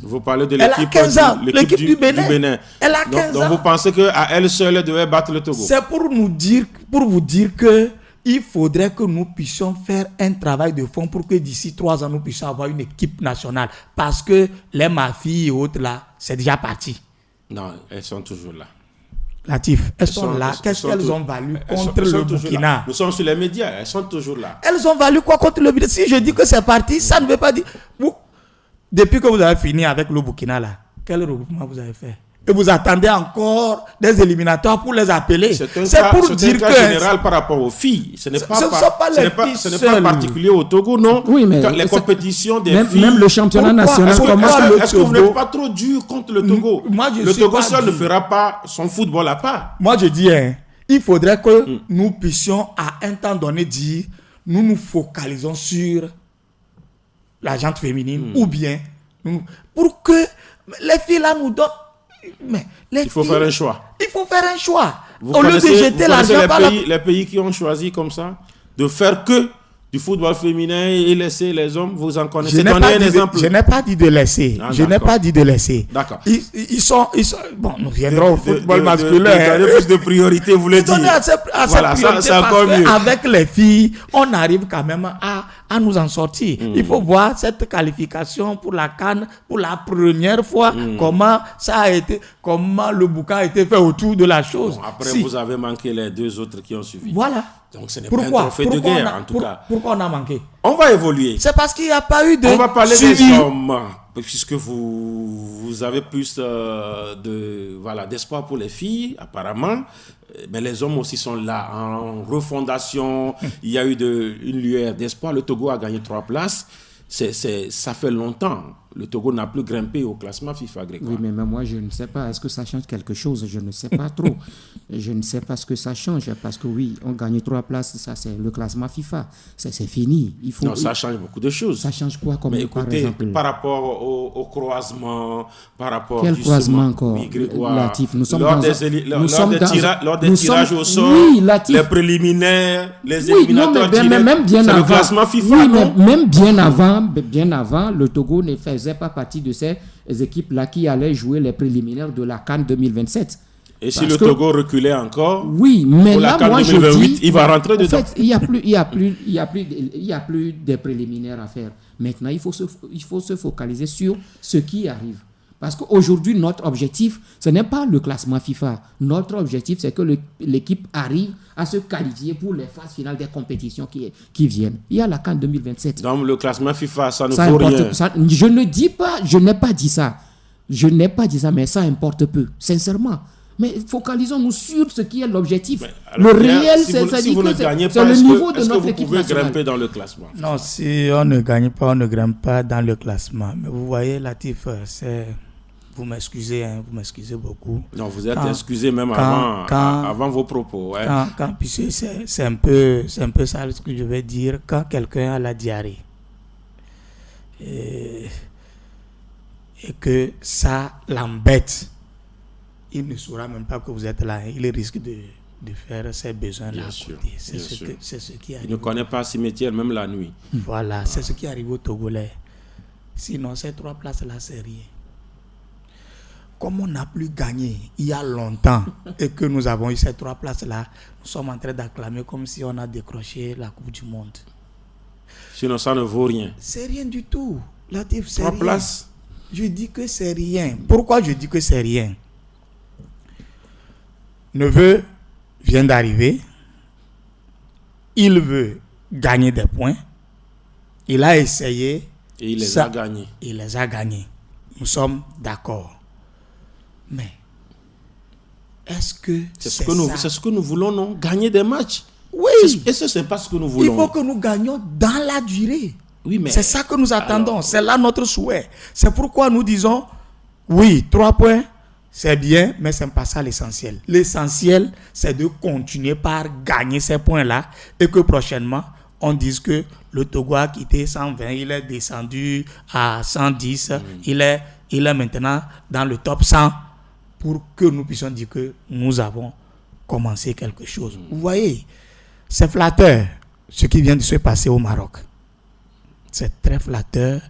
Vous parlez de Elle a 15 ans. L'équipe du Bénin. Elle a 15 ans. Donc vous pensez qu'à elle seule, elle devait battre le Togo? C'est pour vous dire que il faudrait que nous puissions faire un travail de fond pour que d'ici 3 ans, nous puissions avoir une équipe nationale. Parce que les mafies et autres là, c'est déjà parti. Non, elles sont toujours là. Latif, elles sont là. Qu'est-ce qu'elles ont valu contre le Burkina? Nous sommes sur les médias, elles sont toujours là. Elles ont valu quoi contre le Burkina? Si je dis que c'est parti, ça ne veut pas dire... Depuis que vous avez fini avec le Burkina là, quel regroupement vous avez fait? Et vous attendez encore des éliminatoires pour les appeler. C'est pour dire que général par rapport aux filles. Ce n'est pas particulier au Togo, non. Oui, mais les compétitions des filles. Même le championnat national. Est-ce que vous n'êtes pas trop dur contre le Togo? Le Togo seul ne fera pas son football à part. Moi, je dis, il faudrait que nous puissions à un temps donné dire, nous nous focalisons sur la gente féminine ou bien pour que les filles là nous donnent. Mais il faut faire un choix. Il faut faire un choix. Au lieu de jeter l'argent par les pays qui ont choisi comme ça de faire que du football féminin et laisser les hommes, vous en connaissez. Je n'ai pas dit de laisser. Je n'ai pas dit de laisser. D'accord. Ils sont bon, nous viendrons au football masculin. De plus de priorité, vous voulez dire. Voilà, c'est encore mieux. Avec les filles, on arrive quand même à nous en sortir. Il faut voir cette qualification pour la CAN pour la première fois, comment ça a été, comment le bouquin a été fait autour de la chose. Bon, après, vous avez manqué les 2 autres qui ont suivi. Voilà. Donc ce n'est pas un trophée de guerre, en tout cas. Pourquoi on a manqué? On va évoluer. C'est parce qu'il n'y a pas eu de On va parler suivi. des hommes, puisque vous avez plus d'espoir pour les filles, apparemment. Mais les hommes aussi sont là, en refondation. Il y a eu une lueur d'espoir. Le Togo a gagné 3 places. Ça fait longtemps. Le Togo n'a plus grimpé au classement FIFA, Grégoire. Oui, mais moi, je ne sais pas. Est-ce que ça change quelque chose? Je ne sais pas trop. Je ne sais pas ce que ça change. Parce que oui, on gagne 3 places. Ça, c'est le classement FIFA. C'est fini. Non, ça change beaucoup de choses. Ça change quoi comme, mais écoutez, par exemple? Par rapport au croisement, par rapport Quel croisement encore? Oui, Grégoire. Latif, nous sommes lors des tirages au sol, oui, les préliminaires, les oui, éliminatoires non, mais même bien c'est avant, le classement FIFA, oui, non? mais même bien avant, le Togo ne faisait pas partie de ces équipes-là qui allaient jouer les préliminaires de la CAN 2027. Et si le Togo reculait encore, oui, mais là, moi, 2028, je dis, il va rentrer dedans. En fait, il y a plus des préliminaires à faire. Maintenant, il faut se focaliser sur ce qui arrive. Parce qu'aujourd'hui, notre objectif, ce n'est pas le classement FIFA. Notre objectif, c'est que l'équipe arrive à se qualifier pour les phases finales des compétitions qui viennent. Il y a la CAN 2027. Donc, le classement FIFA, ça ne vaut rien. Je n'ai pas dit ça. Mais ça importe peu, sincèrement. Mais focalisons-nous sur ce qui est l'objectif. Le réel, c'est le niveau de notre équipe nationale. Est-ce que vous pouvez grimper dans le classement? Non, si on ne gagne pas, on ne grimpe pas dans le classement. Mais vous voyez, Latif, c'est... Vous m'excusez beaucoup. Non, vous êtes excusé même avant vos propos. Ouais. Puisque c'est un peu ça ce que je vais dire. Quand quelqu'un a la diarrhée et que ça l'embête, il ne saura même pas que vous êtes là. Il risque de faire ses besoins là. C'est ce qui arrive. Il ne connaît pas cimetière même la nuit. Voilà, c'est ce qui arrive aux Togolais. Sinon, ces 3 places-là, c'est rien. Comme on n'a plus gagné il y a longtemps et que nous avons eu ces 3 places-là, nous sommes en train d'acclamer comme si on a décroché la Coupe du Monde. Sinon, ça ne vaut rien. C'est rien du tout. Latif, c'est 3 rien. places. Je dis que c'est rien. Pourquoi je dis que c'est rien? Neveu vient d'arriver. Il veut gagner des points. Il a essayé Et il les a gagnés. Il les a gagnés. Nous sommes d'accord. Mais est-ce que c'est ce que nous voulons, non? Gagner des matchs. Oui. Et ce n'est pas ce que nous voulons. Il faut que nous gagnions dans la durée. Oui, mais c'est ça que nous attendons. C'est là notre souhait. C'est pourquoi nous disons, oui, 3 points, c'est bien, mais ce n'est pas ça l'essentiel. L'essentiel, c'est de continuer par gagner ces points-là et que prochainement, on dise que le Togo a quitté 120, il est descendu à 110, il est maintenant dans le top 100 pour que nous puissions dire que nous avons commencé quelque chose. Vous voyez, c'est flatteur ce qui vient de se passer au Maroc. C'est très flatteur.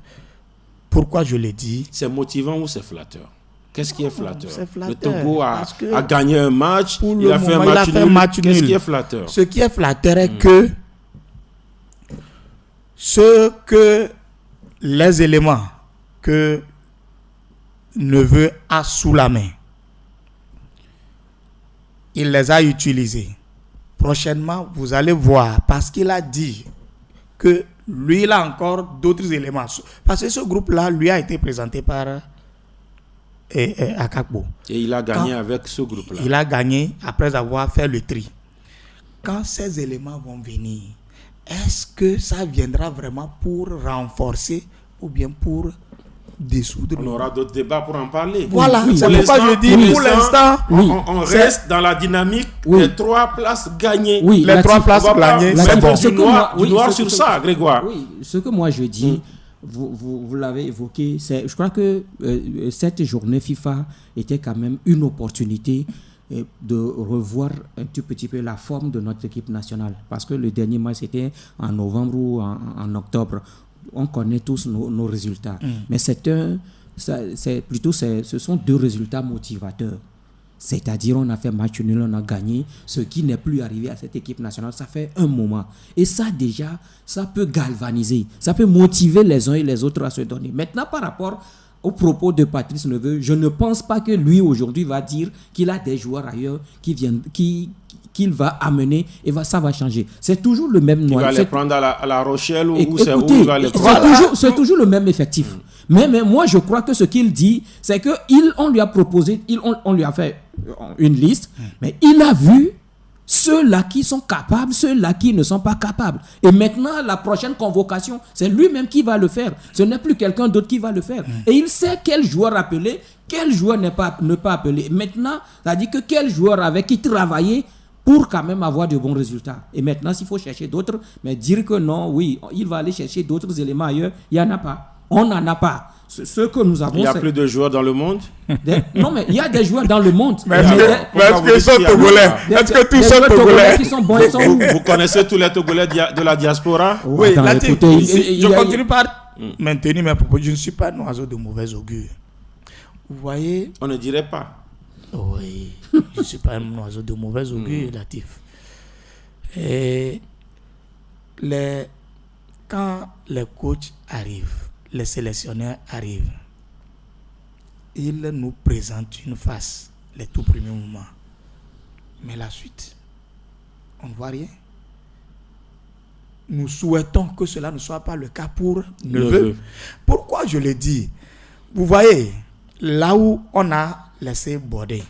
Pourquoi je le dis? C'est motivant ou c'est flatteur? Qu'est-ce qui est flatteur? C'est flatteur. Le Togo a gagné un match, il a fait un match nul. Qu'est-ce qui est flatteur? Ce qui est flatteur est que les éléments que Neveu a sous la main, il les a utilisés. Prochainement, vous allez voir, parce qu'il a dit que lui, il a encore d'autres éléments. Parce que ce groupe-là, lui, a été présenté par Akakbo. Et il a gagné avec ce groupe-là. Il a gagné après avoir fait le tri. Quand ces éléments vont venir, est-ce que ça viendra vraiment pour renforcer ou bien pour dissoudre? On aura d'autres débats pour en parler. Voilà, c'est pourquoi je dis pour l'instant, on reste dans la dynamique des 3 places gagnées. Oui, les 3 places gagnées, c'est bon. Du noir sur ça, Grégoire. Oui, ce que moi je dis, vous l'avez évoqué, je crois que cette journée FIFA était quand même une opportunité de revoir un tout petit peu la forme de notre équipe nationale. Parce que le dernier match, c'était en novembre ou en octobre. On connaît tous nos résultats. Mais ce sont 2 résultats motivateurs. C'est-à-dire, on a fait match nul, on a gagné, ce qui n'est plus arrivé à cette équipe nationale. Ça fait un moment. Et ça, déjà, ça peut galvaniser. Ça peut motiver les uns et les autres à se donner. Maintenant, par rapport au propos de Patrice Neveu, je ne pense pas que lui, aujourd'hui, va dire qu'il a des joueurs ailleurs qu'il va amener et ça va changer. C'est toujours le même noyau. Il va les prendre à la Rochelle ou écoutez, où il va les prendre. C'est toujours le même effectif. Mais moi, je crois que ce qu'il dit, c'est qu'on lui a proposé, on lui a fait une liste, mais il a vu ceux-là qui sont capables, ceux-là qui ne sont pas capables. Et maintenant, la prochaine convocation, c'est lui-même qui va le faire. Ce n'est plus quelqu'un d'autre qui va le faire. Et il sait quel joueur appeler, quel joueur ne pas appeler. Maintenant, ça dit que quel joueur avec qui travailler pour quand même avoir de bons résultats. Et maintenant, s'il faut chercher d'autres, mais dire que non, oui, il va aller chercher d'autres éléments ailleurs, il n'y en a pas. On n'en a pas. Ce que nous avons, il n'y a plus de joueurs dans le monde? Non, mais il y a des joueurs dans le monde. Mais est-ce qu'ils sont togolais? Est-ce que tous sont togolais qui sont bons, ils sont où? Vous connaissez tous les Togolais de la diaspora? Oui, écoutez, je continue par maintenir mes propos. Je ne suis pas un oiseau de mauvais augure. Vous voyez? On ne dirait pas. Oui, je ne suis pas un oiseau de mauvais augure, Latif. Et quand les coachs arrivent, les sélectionneurs arrivent, ils nous présentent une face les tout premiers moments. Mais la suite, on ne voit rien. Nous souhaitons que cela ne soit pas le cas pour Neveu. Pourquoi je le dis? Vous voyez, là où on a laissé Bordé.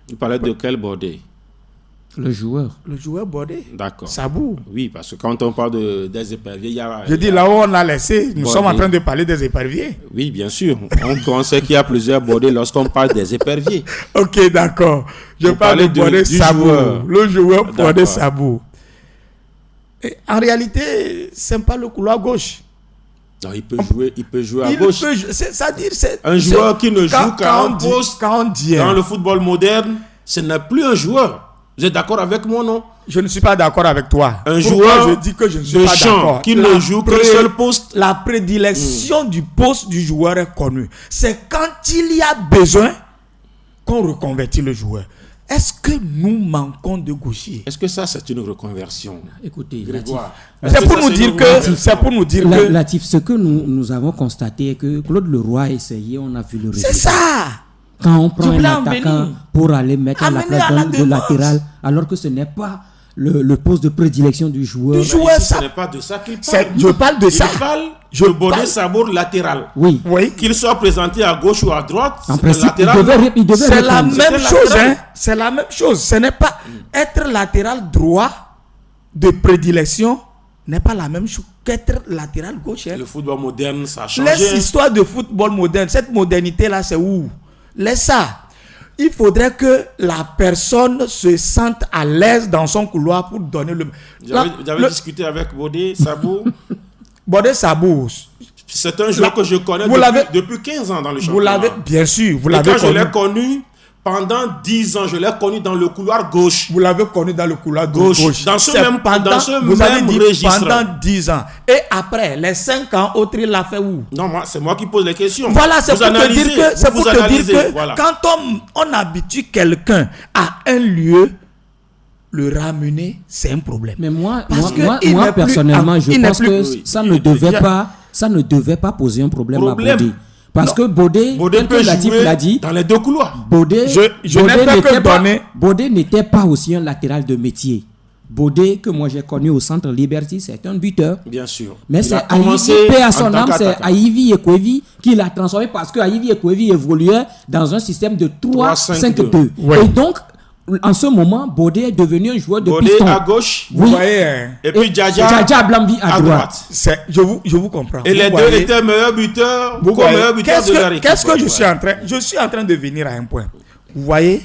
Il parlait de quel Bordé? Le joueur Bordé. D'accord. Sabou. Oui, parce que quand on parle des éperviers, il y a... Je dis là où on a laissé, nous sommes en train de parler des éperviers. Oui, bien sûr. On sait qu'il y a plusieurs Bordés lorsqu'on parle des éperviers. Ok, d'accord. Je parle de Bordé Sabou. Le joueur Bordé Sabou. Et en réalité, c'est pas le couloir gauche. Non, il peut jouer à gauche. C'est-à-dire, un joueur qui ne joue qu'à un poste dans le football moderne, ce n'est plus un joueur. Vous êtes d'accord avec moi, non? Je ne suis pas d'accord avec toi. Un joueur je dis que je ne suis pas d'accord. Qui ne joue qu'un seul poste. La prédilection du poste du joueur est connue. C'est quand il y a besoin qu'on reconvertit le joueur. Est-ce que nous manquons de gauchers? Est-ce que ça, c'est une reconversion? Écoutez, Grégoire, c'est pour nous dire que... Latif, ce que nous avons constaté est que Claude Leroy a essayé, on a vu le résultat. C'est ça! Quand on prend un attaquant pour aller mettre à la place de latéral, alors que ce n'est pas le poste de prédilection du joueur. Ce n'est pas de ça qu'il parle. Je parle de ça. Il parle de Bodé Sabour latéral. Oui. Qu'il soit présenté à gauche ou à droite, En principe, latéral. il devait C'est la répondre. même chose. C'est la même chose. Ce n'est pas être latéral droit de prédilection n'est pas la même chose qu'être latéral gauche. Le football moderne, ça a changé. Laisse l'histoire de football moderne. Cette modernité-là, c'est où? Laisse ça. Il faudrait que la personne se sente à l'aise dans son couloir pour donner le... Vous avez discuté avec Bodé Sabour. Bodé Sabour. C'est un joueur que je connais depuis 15 ans dans le championnat. Vous l'avez, bien sûr, vous Et l'avez quand connu. je l'ai connu, pendant 10 ans, je l'ai connu dans le couloir gauche. Vous l'avez connu dans le couloir gauche. Dans ce C'est même, dans ce vous même avez dit registre. pendant 10 ans. Et après, les 5 ans, autre, il l'a fait où? Non, c'est moi qui pose les questions. Voilà, c'est Vous pour te dire analysez, que, c'est vous pour te dire que voilà. quand on habitue quelqu'un à un lieu, le ramener, c'est un problème. Mais moi il n'est plus personnellement, je il n'est pense plus- que oui. ça ne devait pas poser un problème. à Problème. Bodé. Parce que Bodé peut Latif jouer l'a dit, dans les deux couloirs. Bodé Je n'ai fait que donner. Bodé n'était pas aussi un latéral de métier. Bodé, que moi j'ai connu au centre Liberty, c'est un buteur. Bien sûr. Mais Il c'est a commencé Aïvi, paix à en son tant âme, c'est qu'attaquant. Aïvi Ekwevi qui l'a transformé parce que Aïvi Ekwevi évoluait dans un système de 3-5-2. Ouais. Et donc, en ce moment, Bodé est devenu un joueur de Bodé piston. à gauche, Vous Oui. voyez, hein, et puis Djadja Djadja Blambi à droite. je vous comprends. Et Vous les deux voyez, étaient meilleurs buteurs, vous voyez, meilleurs buteurs de leur équipe. qu'est-ce que je Ouais. suis en train... Je suis en train de venir à un point. Vous voyez,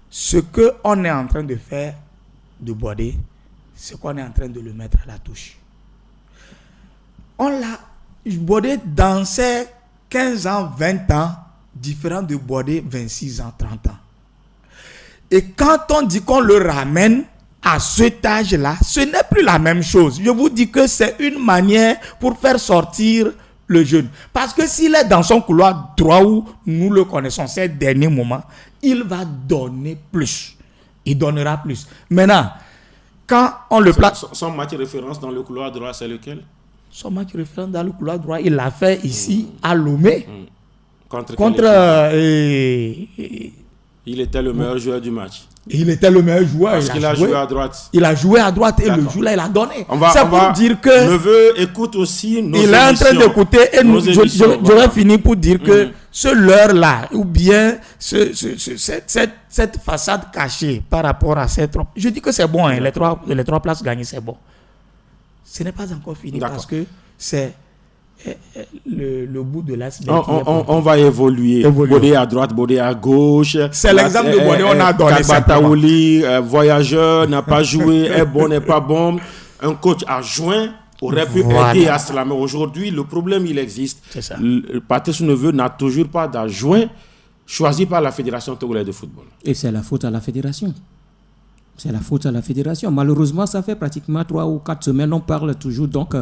ce qu'on est en train de faire de Bodé, c'est qu'on est en train de le mettre à la touche. Bodé, dans ses 15 ans, 20 ans, différent de Bodé, 26 ans, 30 ans. Et quand on dit qu'on le ramène à cet âge-là, ce n'est plus la même chose. Je vous dis que c'est une manière pour faire sortir le jeune. Parce que s'il est dans son couloir droit où nous le connaissons ces derniers moments, il va donner plus. Il donnera plus. Maintenant, quand on le place... Son match de référence dans le couloir droit, c'est lequel? Son match référent dans le couloir droit, il l'a fait ici à Lomé. Contre il était le meilleur joueur du match. il était le meilleur joueur. Parce qu'il a joué à droite. Il a joué à droite et le D'accord. jour-là, il a donné. On va dire que... Neveu écoute aussi nos il est en train d'écouter et j'aurais voilà. fini pour dire que ce leurre-là, ou bien cette façade cachée par rapport à ces trois... Je dis que c'est bon, hein, les trois places gagnées, c'est bon. Ce n'est pas encore fini parce que c'est le bout de l'iceberg. On va évoluer. Bodé à droite, Bodé à gauche. C'est l'exemple de Bodé, on a donné Kabataouli, voyageur, n'a pas joué, est bon, n'est pas bon. Un coach adjoint aurait pu aider à cela. Mais aujourd'hui, le problème, il existe. C'est ça. Patrice Neveu n'a toujours pas d'adjoint choisi par la Fédération togolaise de football. Et c'est la faute à la fédération. C'est la faute à la fédération. Malheureusement, ça fait pratiquement 3 ou 4 semaines. On parle toujours donc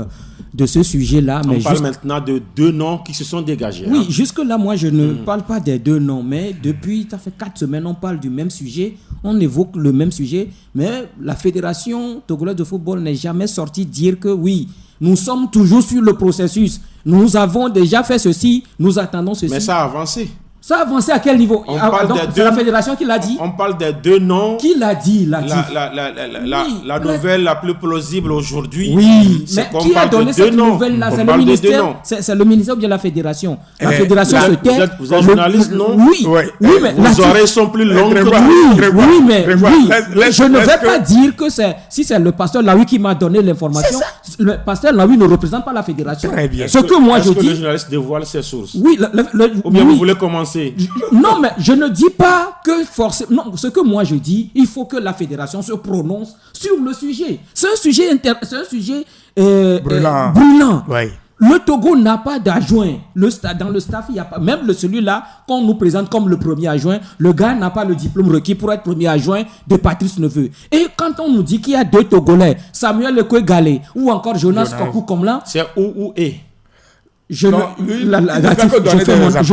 de ce sujet-là. On parle maintenant de 2 noms qui se sont dégagés. Oui, jusque-là, moi, je ne parle pas des 2 noms. Mais depuis, ça fait 4 semaines, on parle du même sujet. On évoque le même sujet. Mais la fédération togolaise de football n'est jamais sortie dire que oui, nous sommes toujours sur le processus. Nous avons déjà fait ceci. Nous attendons ceci. Mais ça a avancé. Ça a avancé à quel niveau? C'est la fédération qui l'a dit. On parle des 2 noms. Qui l'a dit, la nouvelle la plus plausible aujourd'hui. Oui, mais qui a donné cette nouvelle-là? C'est le ministère, c'est le ministère ou bien la fédération? La fédération se tait. Vous êtes journaliste, non? Oui, mais vos oreilles sont plus longues que oui, mais je ne vais pas dire que si c'est le pasteur Laoui qui m'a donné l'information. Le pasteur Laoui ne représente pas la fédération. Très bien. Ce que moi je dis. Le journaliste dévoile ses sources. Oui, ou bien vous voulez commencer? Non, mais je ne dis pas que forcément. Non, ce que moi je dis, il faut que la fédération se prononce sur le sujet. C'est un sujet brûlant. Oui. Le Togo n'a pas d'adjoint. Dans le staff, il n'y a pas. Même celui-là, qu'on nous présente comme le premier adjoint, le gars n'a pas le diplôme requis pour être premier adjoint de Patrice Neveu. Et quand on nous dit qu'il y a 2 Togolais, Samuel Lekwe Galé ou encore Jonas Kokou Komla, c'est ou et. Je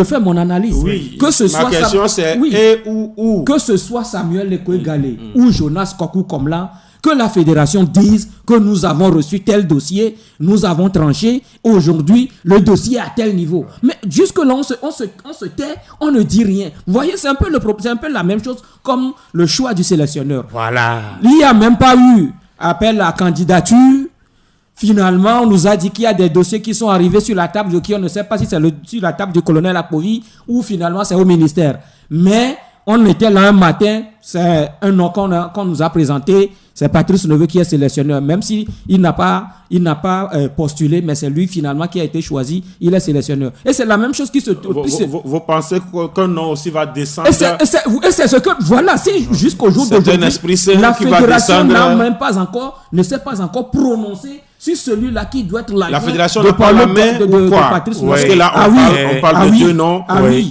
fais mon analyse. Oui. Que ce soit ma question c'est et ou. Que ce soit Samuel Lekwe Galé ou Jonas Kokou Komla, Que la fédération dise que nous avons reçu tel dossier, nous avons tranché, aujourd'hui, le dossier est à tel niveau. Mais jusque-là, on se tait, on ne dit rien. Vous voyez, c'est un peu la même chose comme le choix du sélectionneur. Voilà. Il n'y a même pas eu appel à candidature. Finalement, on nous a dit qu'il y a des dossiers qui sont arrivés sur la table de qui on ne sait pas si c'est sur la table du colonel Apovi ou finalement c'est au ministère. Mais on était là un matin, c'est un nom qu'on nous a présenté, c'est Patrice Neveu qui est sélectionneur, même s'il n'a pas postulé, mais c'est lui finalement qui a été choisi, il est sélectionneur. Et c'est la même chose qui se... Vous pensez qu'un nom aussi va descendre? Et c'est ce que... Voilà, c'est jusqu'au jour d'aujourd'hui. C'est un esprit saint la qui va fédération descendre. ne s'est pas encore prononcée sur celui-là qui doit être la fédération n'a pas la main ou quoi? Parce que là, on parle de deux noms.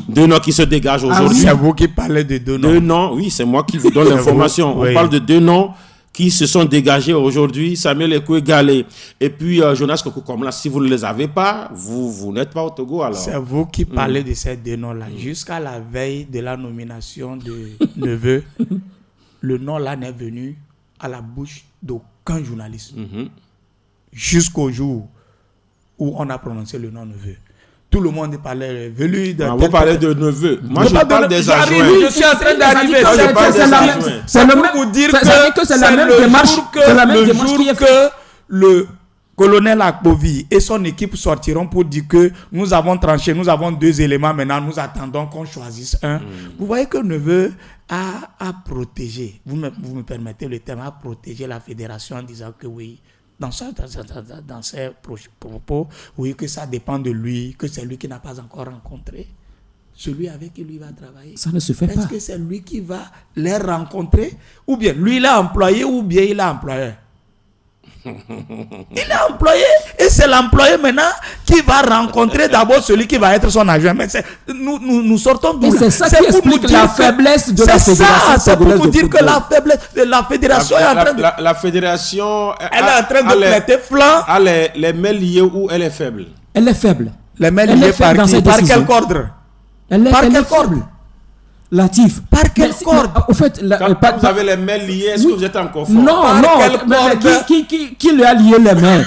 Deux noms qui se dégagent aujourd'hui. C'est vous qui parlez de deux noms. Deux noms, oui, c'est moi qui vous donne l'information. On parle de deux noms qui se sont dégagés aujourd'hui, Samuel Ekwe Galé et puis Jonas Kokou-Komla. Si vous ne les avez pas, vous n'êtes pas au Togo alors. C'est vous qui parlez de ces deux noms-là. Jusqu'à la veille de la nomination de Neveu, le nom-là n'est venu à la bouche d'aucun journaliste. Jusqu'au jour où on a prononcé le nom Neveu. Tout le monde parlait Velu. Vous parlez de Neveu. Moi, je parle des adjoints. Je suis en train d'arriver. C'est le même pour dire que c'est la même démarche. C'est la même démarche que le colonel Akpovi et son équipe sortiront pour dire que nous avons tranché, nous avons deux éléments, maintenant nous attendons qu'on choisisse un. Vous voyez que Neveu a protégé, vous me permettez le terme, a protégé la fédération en disant que oui, dans ses propos, oui, que ça dépend de lui, que c'est lui qui n'a pas encore rencontré celui avec qui lui va travailler. Ça ne se fait pas. Est-ce que c'est lui qui va les rencontrer, ou bien lui il a employé, ou bien il a employé? Il est employé et c'est l'employé maintenant qui va rencontrer d'abord celui qui va être son agent. Mais nous sortons d'où? C'est ça qui explique la faiblesse de la fédération. C'est pour vous dire que la faiblesse de la fédération est en train de... La fédération... Elle est en train de prêter flanc. Les mains liées où elle est faible? Elle est faible. Les mains liées par qui? Par quel ordre? Par quel ordre? Latif. Par quelle corde? Au fait, quand vous avez les mains liées, est-ce que vous êtes en confort? Non, qui lui a lié les mains?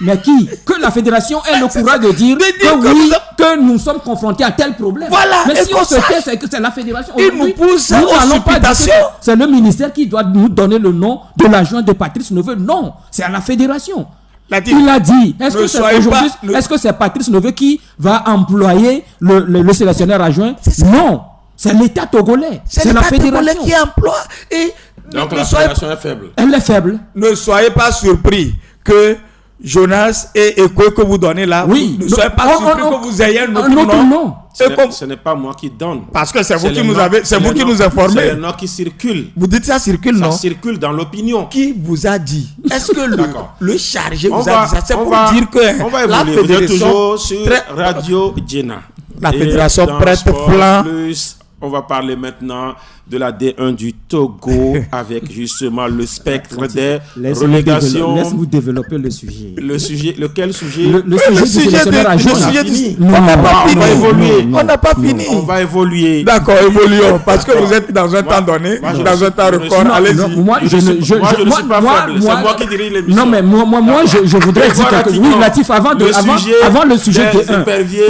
Mais qui? Que la fédération ait le courage de dire que oui, que nous sommes confrontés à tel problème. Voilà. Mais si on se tait, c'est que c'est la fédération. Il nous pousse aux supputations. C'est le ministère qui doit nous donner le nom de l'adjoint de Patrice Neveu. Non, c'est à la fédération. Il a dit, est-ce que c'est Patrice Neveu qui va employer le sélectionneur adjoint? Non. C'est l'État togolais. C'est la fédération qui emploie. Et donc la fédération est faible. Elle est faible. Ne soyez pas surpris que Jonas et Ekwe que vous donnez là. Oui. Ne soyez pas surpris que vous ayez un autre nom. Ce n'est pas moi qui donne. Parce que c'est vous qui nous avez, c'est vous qui nous informez. C'est le nom qui circule. Vous dites ça circule, non? Ça circule dans l'opinion. Qui vous a dit? Est-ce que le chargé vous a dit ça? C'est pour dire que on va évoluer. Vous êtes toujours sur Radio Djena. La fédération prête flanc. On va parler maintenant de la D1 du Togo avec justement le spectre des relégations. Laisse-vous développer le sujet. Lequel sujet? Le sujet on n'a pas fini. On va évoluer. On n'a pas fini. On va évoluer. D'accord, évoluons. Parce que vous êtes dans un temps donné, dans un temps record. Allez-y. Moi, je ne suis pas faible. C'est moi qui dirige l'émission. Non, mais moi, je voudrais dire quelque chose. Oui, Latif, avant le sujet de 1.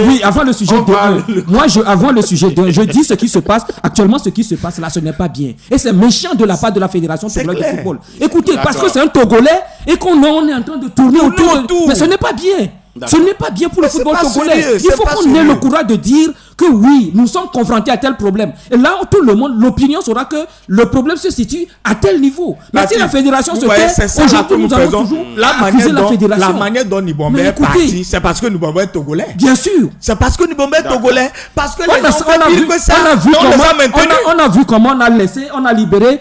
Oui, avant le sujet de 1. Moi, avant le sujet de 1, je dis ce qui se passe. Actuellement, ce qui se passe là, ce n'est pas bien. Et c'est méchant de la part de la Fédération togolaise de football. Écoutez, parce que c'est un Togolais et qu'on est en train de tourner autour. Mais ce n'est pas bien. Ce n'est pas bien pour le football togolais. Il faut qu'on ait le courage de dire que oui, nous sommes confrontés à tel problème. Et là, tout le monde, l'opinion sera que le problème se situe à tel niveau. Mais si la fédération se tait, aujourd'hui, nous allons toujours accuser la fédération. La manière dont Nibombe est parti, c'est parce que Nibombe est togolais. Bien sûr. C'est parce que Nibombe est togolais. Parce que les gens veulent que ça. On a vu comment on a libéré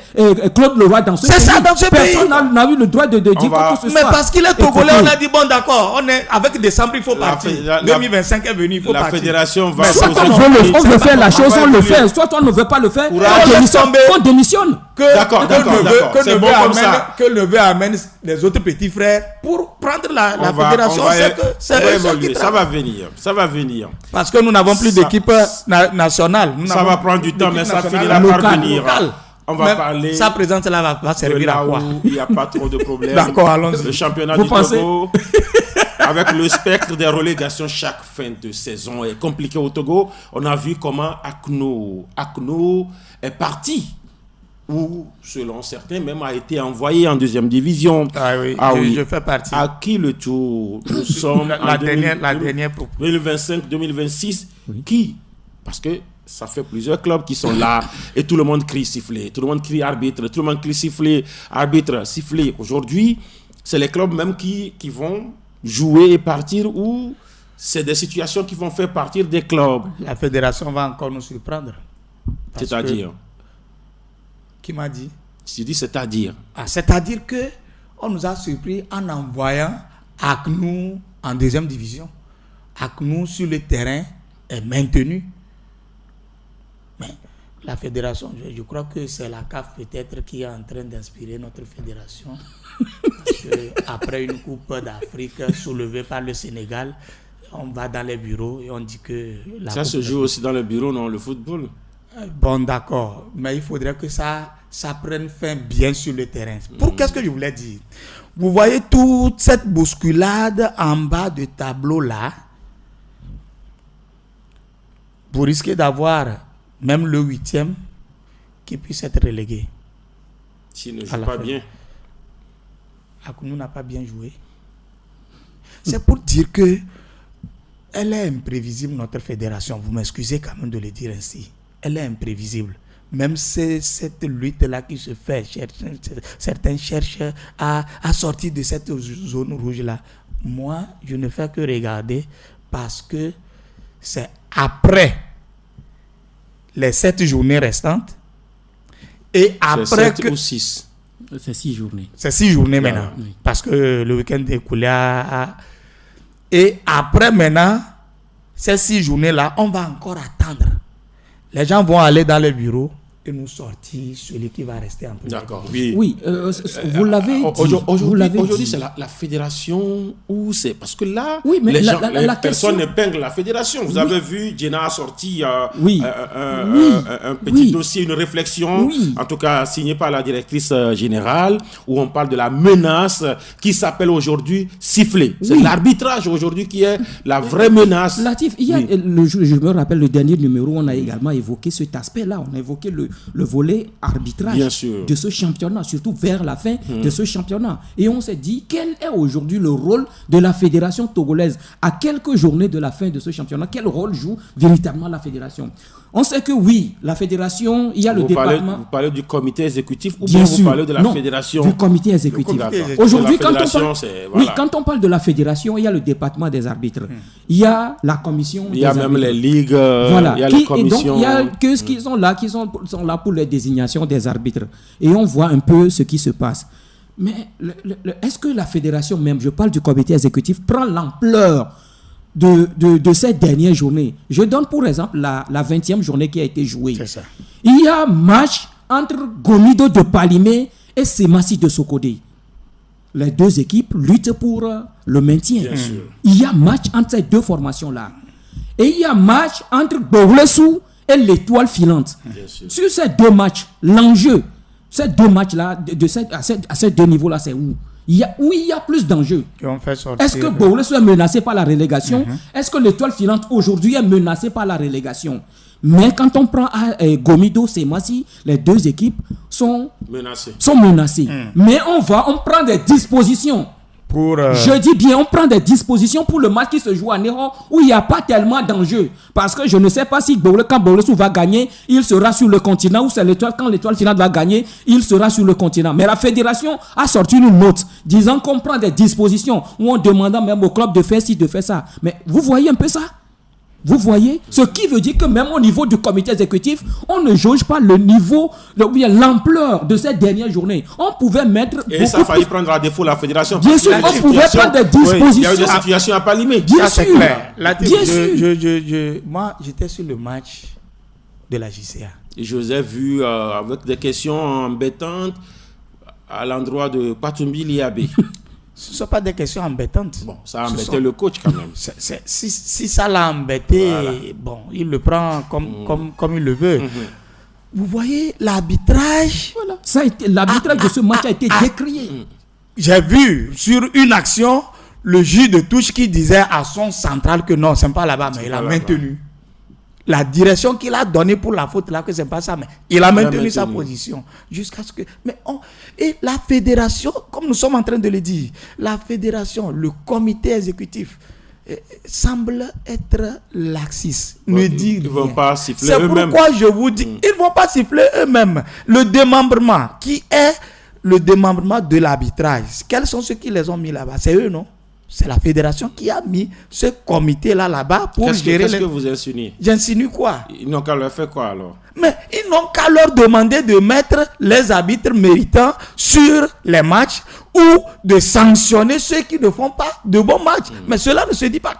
Claude Leroy dans ce pays. C'est ça, dans ce pays. Personne n'a eu le droit de dire quoi que ce soit. Mais parce qu'il est togolais, on a dit bon, d'accord, on est avec décembre, il faut partir. 2025 est venu, il faut partir. La fédération va... On veut faire la chose, on le fait. Soit on ne veut pas le faire, on démissionne. D'accord. Que Neveu amène les autres petits frères pour prendre la fédération. Ça va venir. Parce que nous n'avons plus d'équipe nationale. Ça va prendre du temps, mais ça finira par venir. On va parler. Sa présence là va servir à quoi? Il n'y a pas trop de problèmes. D'accord, allons-y. Le championnat Vous du pensez? Togo, avec le spectre des relégations chaque fin de saison, est compliqué au Togo. On a vu comment Akno est parti, ou selon certains même a été envoyé en deuxième division. Je fais partie. À qui le tour? Nous sommes la dernière 2025-2026. Qui? Parce que ça fait plusieurs clubs qui sont là et tout le monde crie siffler, tout le monde crie arbitre, tout le monde crie siffler, arbitre, siffler. Aujourd'hui, c'est les clubs même qui vont jouer et partir, ou c'est des situations qui vont faire partir des clubs. La fédération va encore nous surprendre. C'est-à-dire? Qui m'a dit? Je dis c'est-à-dire. C'est-à-dire que on nous a surpris en envoyant Aknou en deuxième division. Aknou sur le terrain est maintenu. Mais la fédération, je crois que c'est la CAF peut-être qui est en train d'inspirer notre fédération. Parce que après une coupe d'Afrique soulevée par le Sénégal, on va dans les bureaux et on dit que... Ça se joue aussi dans les bureaux, non, le football? Bon, d'accord. Mais il faudrait que ça prenne fin bien sur le terrain. Qu'est-ce que je voulais dire? Vous voyez toute cette bousculade en bas du tableau là. Vous risquez d'avoir même le 8e qui puisse être relégué. S'il ne joue pas bien. Aknou n'a pas bien joué. C'est pour dire que elle est imprévisible, notre fédération. Vous m'excusez quand même de le dire ainsi. Elle est imprévisible. Même cette lutte-là qui se fait, certains cherchent à sortir de cette zone rouge-là. Moi, je ne fais que regarder parce que c'est après les 7 journées restantes et après c'est 7 que... ou 6. C'est 6 journées. C'est 6 journées maintenant. Oui. Parce que le week-end est écoulé Et après maintenant, ces 6 journées-là, on va encore attendre. Les gens vont aller dans les bureaux et nous sortir celui qui va rester en prison. D'accord, oui. Oui, vous l'avez dit. Aujourd'hui, c'est la fédération ou c'est... Parce que là, oui, mais les personnes question... épinglent la fédération. Vous avez vu, Jenna a sorti un petit dossier, une réflexion, en tout cas signé par la directrice générale, où on parle de la menace qui s'appelle aujourd'hui siffler. C'est l'arbitrage aujourd'hui qui est la vraie menace. Latif, il y a je me rappelle le dernier numéro, on a également évoqué cet aspect-là. On a évoqué le volet arbitrage de ce championnat, surtout vers la fin de ce championnat. Et on s'est dit, quel est aujourd'hui le rôle de la fédération togolaise à quelques journées de la fin de ce championnat? Quel rôle joue véritablement la fédération? On sait que oui, la fédération, il y a le département... Vous parlez du comité exécutif ou bien vous parlez de la fédération? Du comité exécutif. Aujourd'hui, quand on parle de la fédération, il y a le département des arbitres. Il y a la commission des arbitres. Il y a même les ligues, voilà. il y a les commissions. Il y a que ceux qui sont là pour les désignations des arbitres. Et on voit un peu ce qui se passe. Mais est-ce que la fédération même, je parle du comité exécutif, prend l'ampleur de cette dernière journée? Je donne pour exemple la 20e journée qui a été jouée. C'est ça. Il y a match entre Gomido de Palimé et Semassi de Sokodé. Les deux équipes luttent pour le maintien. Il y a match entre ces deux formations-là. Et il y a match entre Bouglessou et l'Étoile filante. Sur ces deux matchs, l'enjeu, ces deux matchs-là, à ces deux niveaux-là, c'est où? Il y a plus d'enjeux. Est-ce que Bouglessou est menacé par la relégation? Est-ce que l'Étoile filante aujourd'hui est menacée par la relégation? Mais quand on prend Gomido, Semassi, les deux équipes sont menacées. Mais on prend des dispositions. Je dis bien, on prend des dispositions pour le match qui se joue à Néron où il n'y a pas tellement d'enjeux. Parce que je ne sais pas si quand Bouglessou va gagner, il sera sur le continent, ou c'est l'Étoile, quand l'Étoile finale va gagner, il sera sur le continent. Mais la fédération a sorti une note disant qu'on prend des dispositions, ou en demandant même au club de faire ci, de faire ça. Mais vous voyez un peu ça? Vous voyez? Ce qui veut dire que même au niveau du comité exécutif, on ne jauge pas le niveau, l'ampleur de cette dernière journée. On pouvait mettre... Et ça a failli prendre à défaut la fédération. Bien sûr, on pouvait prendre des dispositions. Il y a eu des situations à Palimé. Bien sûr. Bien sûr. Moi, j'étais sur le match de la JCA. Et Joseph vu avec des questions embêtantes à l'endroit de Patumbi Liabé. Ce ne sont pas des questions embêtantes. Bon, ça a embêté le coach quand même. Si ça l'a embêté, bon, il le prend comme il le veut. vous voyez, l'arbitrage... Voilà. L'arbitrage de ce match a été décrié. J'ai vu sur une action, le juge de touche qui disait à son central que non, c'est pas là-bas, mais il a maintenu. La direction qu'il a donnée pour la faute là, que c'est pas ça, mais il a maintenu sa position. Jusqu'à ce que... Et la fédération, comme nous sommes en train de le dire, la fédération, le comité exécutif, semble être laxiste. Ne dit rien. Ils ne vont pas siffler eux-mêmes. C'est pourquoi je vous dis, ils ne vont pas siffler eux-mêmes. Le démembrement, qui est le démembrement de l'arbitrage, quels sont ceux qui les ont mis là-bas? C'est eux, non? C'est la fédération qui a mis ce comité-là là-bas pour gérer Qu'est-ce que vous insinuez? J'insinue quoi? Ils n'ont qu'à leur faire quoi alors? Mais ils n'ont qu'à leur demander de mettre les arbitres méritants sur les matchs ou de sanctionner ceux qui ne font pas de bons matchs. Mais cela ne se dit pas.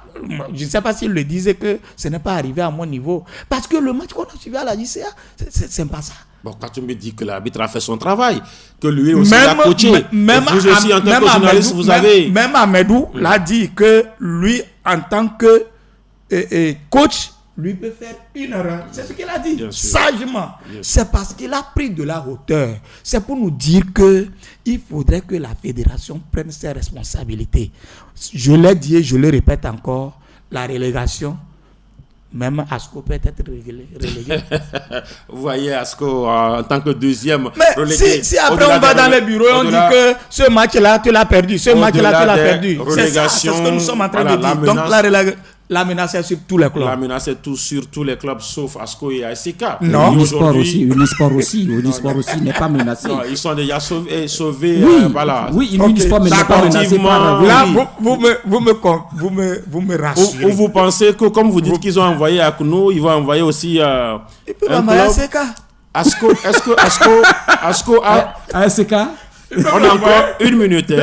Je ne sais pas s'ils le disaient que ce n'est pas arrivé à mon niveau. Parce que le match qu'on a suivi à la JCA, c'est pas ça. Bon, quand tu me dis que l'arbitre a fait son travail, que lui aussi l'a coaché, même vous aussi en tant que journaliste, vous avez... Même Ahmedou l'a dit que lui, en tant que coach, lui peut faire une erreur. C'est ce qu'il a dit, sagement. C'est parce qu'il a pris de la hauteur. C'est pour nous dire qu'il faudrait que la fédération prenne ses responsabilités. Je l'ai dit et je le répète encore, la relégation, même Asco peut être relégué. Vous voyez Asco en tant que deuxième relégué. Si après on va dans les bureaux, on dit que ce match-là, tu l'as perdu. Ce match-là, tu l'as perdu. C'est ça, c'est ce que nous sommes en train de dire. Donc la menace est sur tous les clubs. La menace est sur tous les clubs, sauf Asco et ASK. Non. Unisport aussi n'est pas menacé. Non, ils sont déjà sauvés. Oui, voilà. Oui, Unisport n'est pas menacé par... Là, vous me rassurez. Ou vous pensez que, comme vous dites qu'ils ont envoyé à Kounou, ils vont envoyer aussi ils peuvent envoyer ASK. Asco a... ASK. On a encore une minute.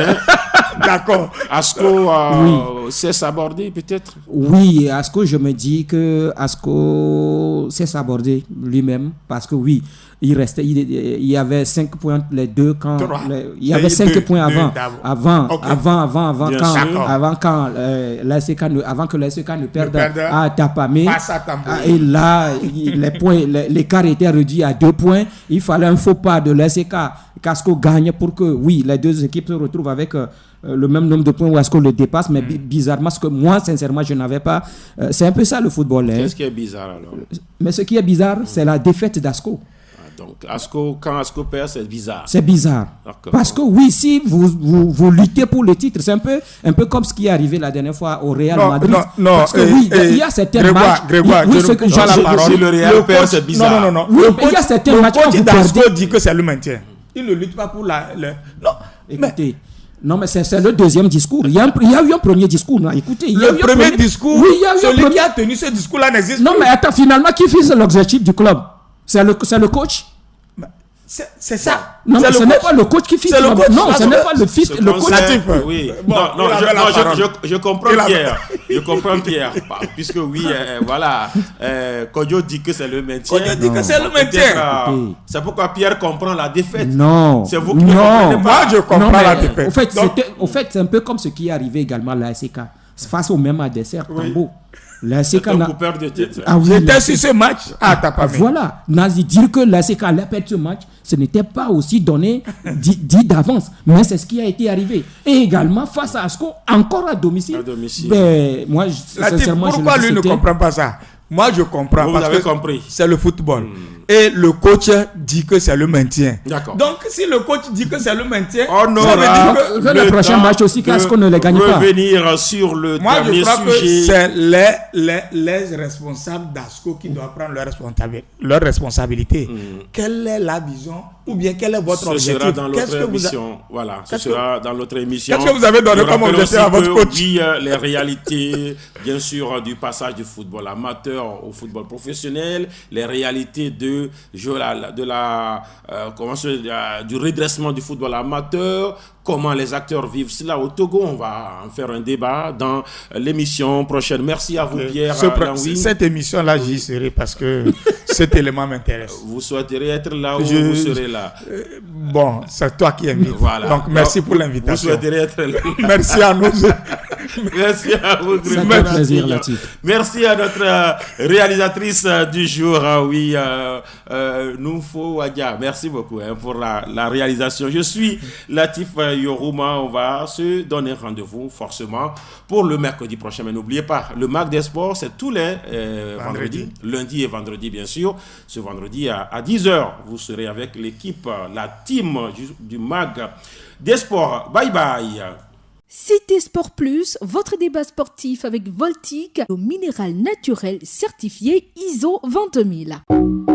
D'accord. Asco sait s'aborder peut-être? Oui, Asco, je me dis que Asco sait s'aborder lui-même parce que oui, il y avait 5 points les deux quand il y avait 5 points avant que l'ASK ne perde à Tapamé. Et là, les points, l'écart était réduit à 2 points. Il fallait un faux pas de l'ASK qu'Asco gagne pour que oui, les deux équipes se retrouvent avec le même nombre de points où Asco le dépasse, mais bizarrement, ce que moi, sincèrement, je n'avais pas. C'est un peu ça le football. Qu'est-ce qui est bizarre alors? Mais ce qui est bizarre, c'est la défaite d'Asco. Donc, quand Asco perd, c'est bizarre. C'est bizarre. D'accord. Parce que oui, si vous luttez pour le titre, c'est un peu comme ce qui est arrivé la dernière fois au Real Madrid. Non, parce que oui, il y a certains matchs. Grégoire, si le Real perd, c'est bizarre. Non. Il y a certains matchs où vous perdez. Dit que c'est le maintien. Il ne lutte pas pour Non, écoutez. Non, mais c'est le deuxième discours. Il y a eu un premier discours. Non, écoutez, le premier discours, oui, celui qui a tenu ce discours-là n'existe pas. Non, mais attends, finalement, qui fixe l'objectif du club? C'est le coach? C'est ça. Non, mais ce n'est pas le coach qui fixe. Non, ce n'est pas le coach. Oui. Non, je comprends Pierre. Je comprends Pierre. Puisque oui, voilà. Kodjo dit que c'est le maintien. C'est pourquoi Pierre comprend la défaite. Non. C'est vous qui ne comprenez pas. Moi, je comprends la défaite. Au fait, c'est un peu comme ce qui est arrivé également à l'ASK. Face au même adversaire, Tambo. C'est un coupeur de tête. J'étais sur ce match à Tapamé. Voilà. Dire que l'ASK allait perdre ce match, ce n'était pas aussi donné, dit d'avance. Mais c'est ce qui a été arrivé. Et également, face à Asco, encore à domicile. Ben, moi, sincèrement, pourquoi lui ne comprend pas ça? Moi, je comprends. Vous avez compris. C'est le football. Et le coach dit que c'est le maintien. D'accord. Donc, si le coach dit que c'est le maintien, ça veut dire que le prochain match aussi, qu'Asco ne les gagne pas. Revenir sur le dernier sujet. Moi, je crois que c'est les responsables d'Asco qui doivent prendre leur responsabilité. Quelle est la vision ou bien quel est votre objectif? Ce sera dans l'autre émission. Voilà, ce sera dans l'autre émission. Qu'est-ce que vous avez donné comme objectif à votre coach? Oui, les réalités, bien sûr, du passage du football amateur au football professionnel, les réalités du redressement du football amateur, comment les acteurs vivent cela au Togo. On va en faire un débat dans l'émission prochaine. Merci à vous, Pierre. Cette émission-là, j'y serai parce que cet élément m'intéresse. Vous souhaiterez être là ou vous serez là? Bon, c'est toi qui invites. Voilà. Donc, merci pour l'invitation. Vous souhaiterez être là. Merci à nous. Merci à vous. Ça fait plaisir, Latif. Merci à notre réalisatrice du jour. Oui, Noufo Wadia. Merci beaucoup pour la réalisation. Je suis Latif Yorouma. On va se donner rendez-vous forcément pour le mercredi prochain. Mais n'oubliez pas, le MAG des Sports, c'est tous les vendredis, lundi et vendredi, bien sûr. Ce vendredi à 10h, vous serez avec l'équipe, la team du MAG des Sports. Bye bye. Cité Sport Plus, votre débat sportif avec Voltic, au minéral naturel certifié ISO 22000.